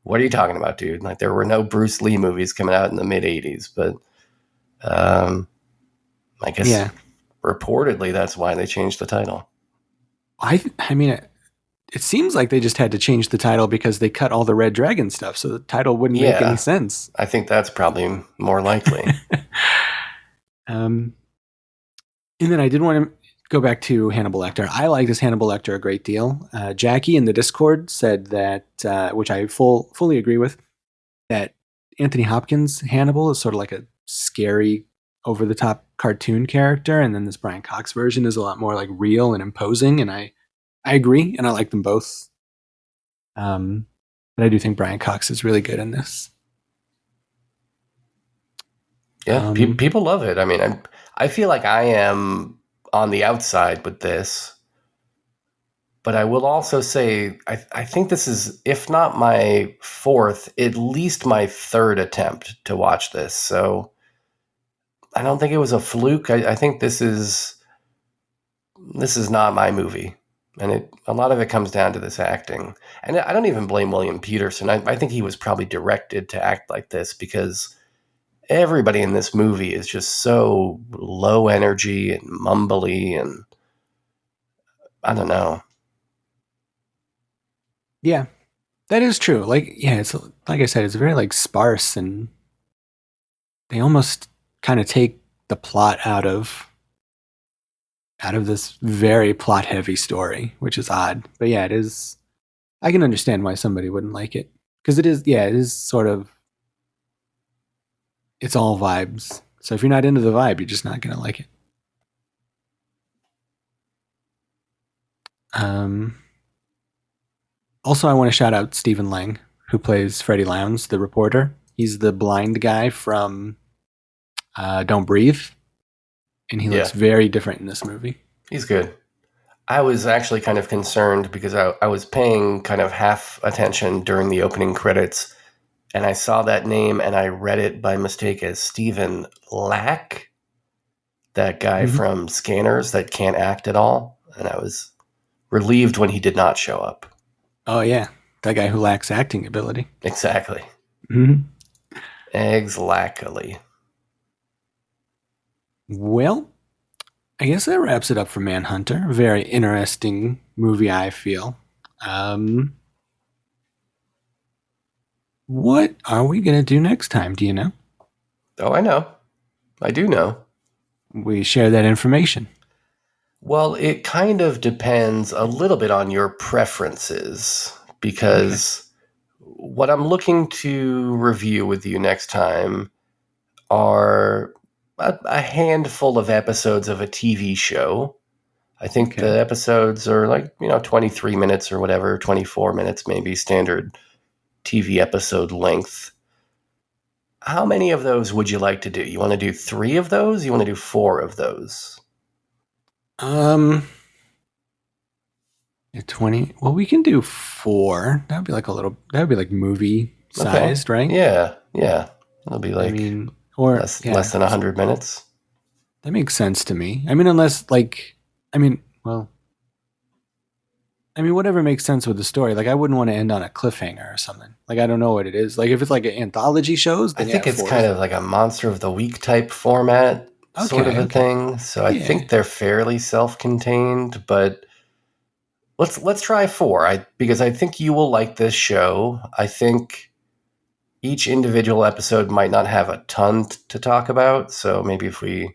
what are you talking about, dude? Like, there were no Bruce Lee movies coming out in the mid-'80s, but I guess reportedly that's why they changed the title. I mean, it seems like they just had to change the title because they cut all the Red Dragon stuff, so the title wouldn't make any sense. I think that's probably more likely. And then I did want to go back to Hannibal Lecter. I like this Hannibal Lecter a great deal. Jackie in the Discord said that, which I fully agree with, that Anthony Hopkins' Hannibal is sort of like a scary, over-the-top cartoon character, and then this Brian Cox version is a lot more like real and imposing, and I agree, and I like them both. But I do think Brian Cox is really good in this. Yeah, people love it. I mean, I feel like I am on the outside with this, but I will also say I think this is, if not my fourth, at least my third attempt to watch this. So I don't think it was a fluke. I think this is not my movie. And a lot of it comes down to this acting. And I don't even blame William Peterson. I think he was probably directed to act like this because everybody in this movie is just so low energy and mumbly, and I don't know. Yeah, that is true. Like, yeah, it's like I said, it's very like sparse, and they almost kind of take the plot out of this very plot heavy story, which is odd. But yeah, it is. I can understand why somebody wouldn't like it because it is sort of, it's all vibes. So if you're not into the vibe, you're just not gonna like it. Also, I want to shout out Stephen Lang, who plays Freddie Lowndes, the reporter. He's the blind guy from Don't Breathe, and he looks very different in this movie. He's good. I was actually kind of concerned because I was paying kind of half attention during the opening credits, and I saw that name and I read it by mistake as Stephen Lack, that guy from Scanners that can't act at all, and I was relieved when he did not show up. Oh yeah, that guy who lacks acting ability. Exactly. Exactly. Well, I guess that wraps it up for Manhunter. A very interesting movie, I feel. What are we going to do next time? Do you know? Oh, I know. I do know. We share that information. Well, it kind of depends a little bit on your preferences, because what I'm looking to review with you next time are a handful of episodes of a TV show. I think the episodes are like, 23 minutes or whatever, 24 minutes maybe, standard TV episode length. How many of those would you like to do? You want to do 3 of those? You want to do 4 of those? 20. Well, we can do 4. That would be like movie sized, right? Yeah. It'll be like less than 100 minutes. That makes sense to me. I mean, unless whatever makes sense with the story. Like, I wouldn't want to end on a cliffhanger or something. Like, I don't know what it is. Like, if it's like an anthology shows, then I think it's kind of like a Monster of the Week type format, sort of a thing. So I think they're fairly self-contained, but let's try 4. Because I think you will like this show. I think each individual episode might not have a ton to talk about, so maybe if we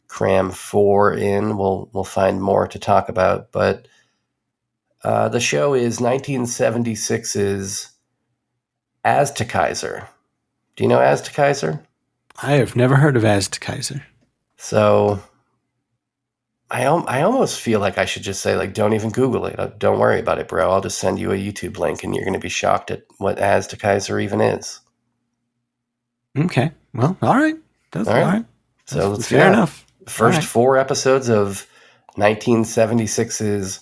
cram 4 in, we'll find more to talk about. But the show is 1976's Aztekaiser. Do you know Aztekaiser? I have never heard of Aztekaiser. So I almost feel like I should just say, like, don't even Google it. Don't worry about it, bro. I'll just send you a YouTube link, and you're going to be shocked at what Aztekaiser even is. Okay. Well, all right. That's all right. So let's fair enough. First 4 episodes of 1976's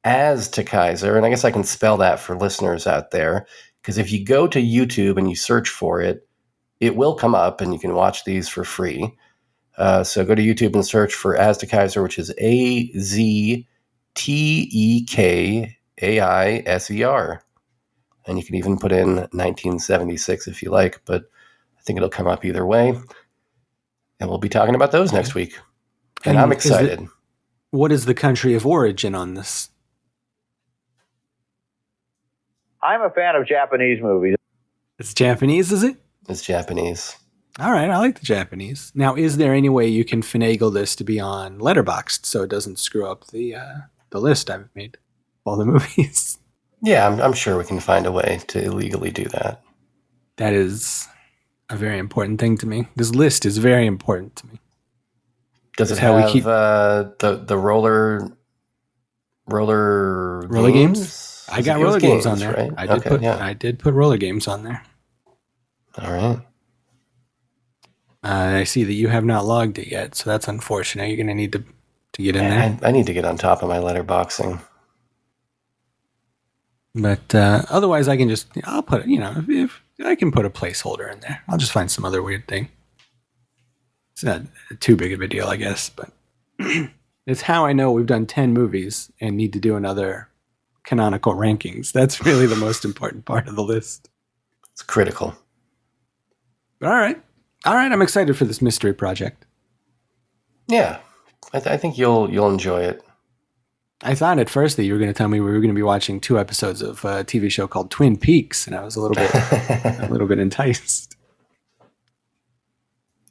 Aztekaiser, and I guess I can spell that for listeners out there, because if you go to YouTube and you search for it, it will come up, and you can watch these for free. So go to YouTube and search for Aztekaiser, which is Aztekaiser. And you can even put in 1976 if you like, but I think it'll come up either way. And we'll be talking about those next week. And I'm excited. What is the country of origin on this? I'm a fan of Japanese movies. It's Japanese, is it? It's Japanese. All right, I like the Japanese. Now, is there any way you can finagle this to be on Letterboxd so it doesn't screw up the list I've made? All the movies. Yeah, I'm sure we can find a way to illegally do that. That is a very important thing to me. This list is very important to me. Does it have the roller games? I got roller games on there. Right? I did put roller games on there. All right. I see that you have not logged it yet, so that's unfortunate. You're going to need to get in there. I need to get on top of my letterboxing. But otherwise, I'll put it, if I can put a placeholder in there. I'll just find some other weird thing. It's not too big of a deal, I guess, but it's how I know we've done 10 movies and need to do another canonical rankings. That's really the most important part of the list. It's critical. But all right. I'm excited for this mystery project. Yeah, I think you'll enjoy it. I thought at first that you were going to tell me we were going to be watching 2 episodes of a TV show called Twin Peaks, and I was a little bit enticed.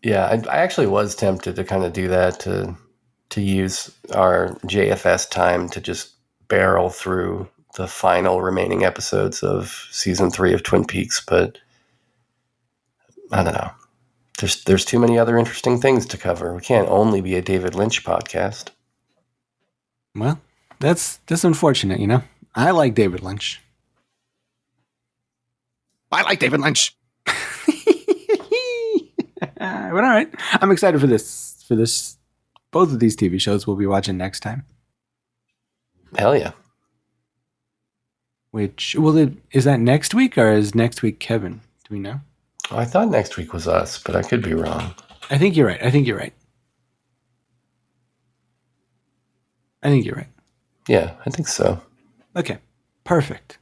Yeah, I actually was tempted to kind of do that, to use our JFS time to just barrel through the final remaining episodes of season 3 of Twin Peaks, but I don't know. There's too many other interesting things to cover. We can't only be a David Lynch podcast. Well, that's unfortunate, you know. I like David Lynch. I like David Lynch. But all right, I'm excited for this. Both of these TV shows we'll be watching next time. Hell yeah. Which is that next week or is next week Kevin? Do we know? Oh, I thought next week was us, but I could be wrong. I think you're right. Yeah, I think so. Okay, perfect.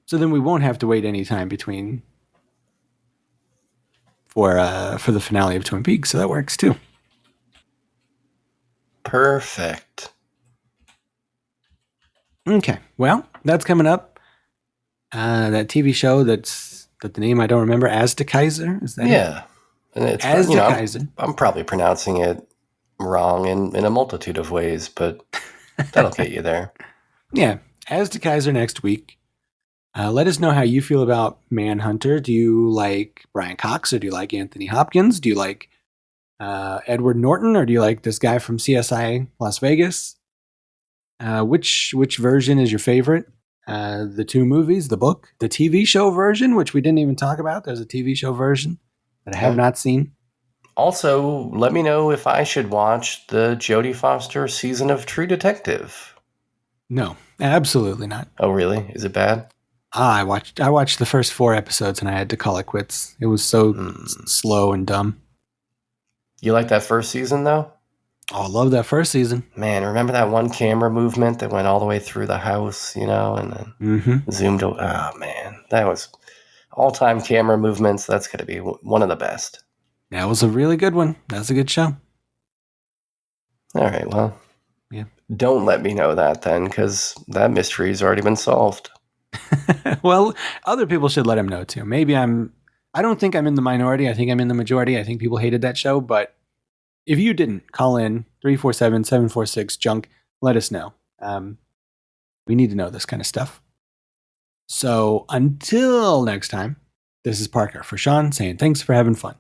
So then we won't have to wait any time between for the finale of Twin Peaks, so that works too. Perfect. Okay, well, that's coming up. That TV show that the name I don't remember, Aztekaiser, is that Yeah. And it's Aztekaiser. I'm probably pronouncing it wrong in a multitude of ways, but that'll get you there. Yeah, Aztekaiser next week. Let us know how you feel about Manhunter. Do you like Brian Cox or do you like Anthony Hopkins? Do you like Edward Norton or do you like this guy from CSI Las Vegas? Which version is your favorite? The 2 movies, the book, the TV show version, which we didn't even talk about. There's a TV show version that I have not seen. Also, let me know if I should watch the Jodie Foster season of True Detective. No, absolutely not. Oh, really? Is it bad? I watched the first 4 episodes and I had to call it quits. It was so slow and dumb. You like that first season, though? Oh, I love that first season. Man, remember that one camera movement that went all the way through the house, and then zoomed over? Oh, man. That was all-time camera movements. That's going to be one of the best. That was a really good one. That's a good show. All right, well. Yeah. Don't let me know that then, because that mystery's already been solved. Well, other people should let him know too. Maybe I don't think I'm in the minority. I think I'm in the majority. I think people hated that show, but if you didn't, call in 347-746-JUNK. Let us know. We need to know this kind of stuff. So until next time, this is Parker for Sean saying thanks for having fun.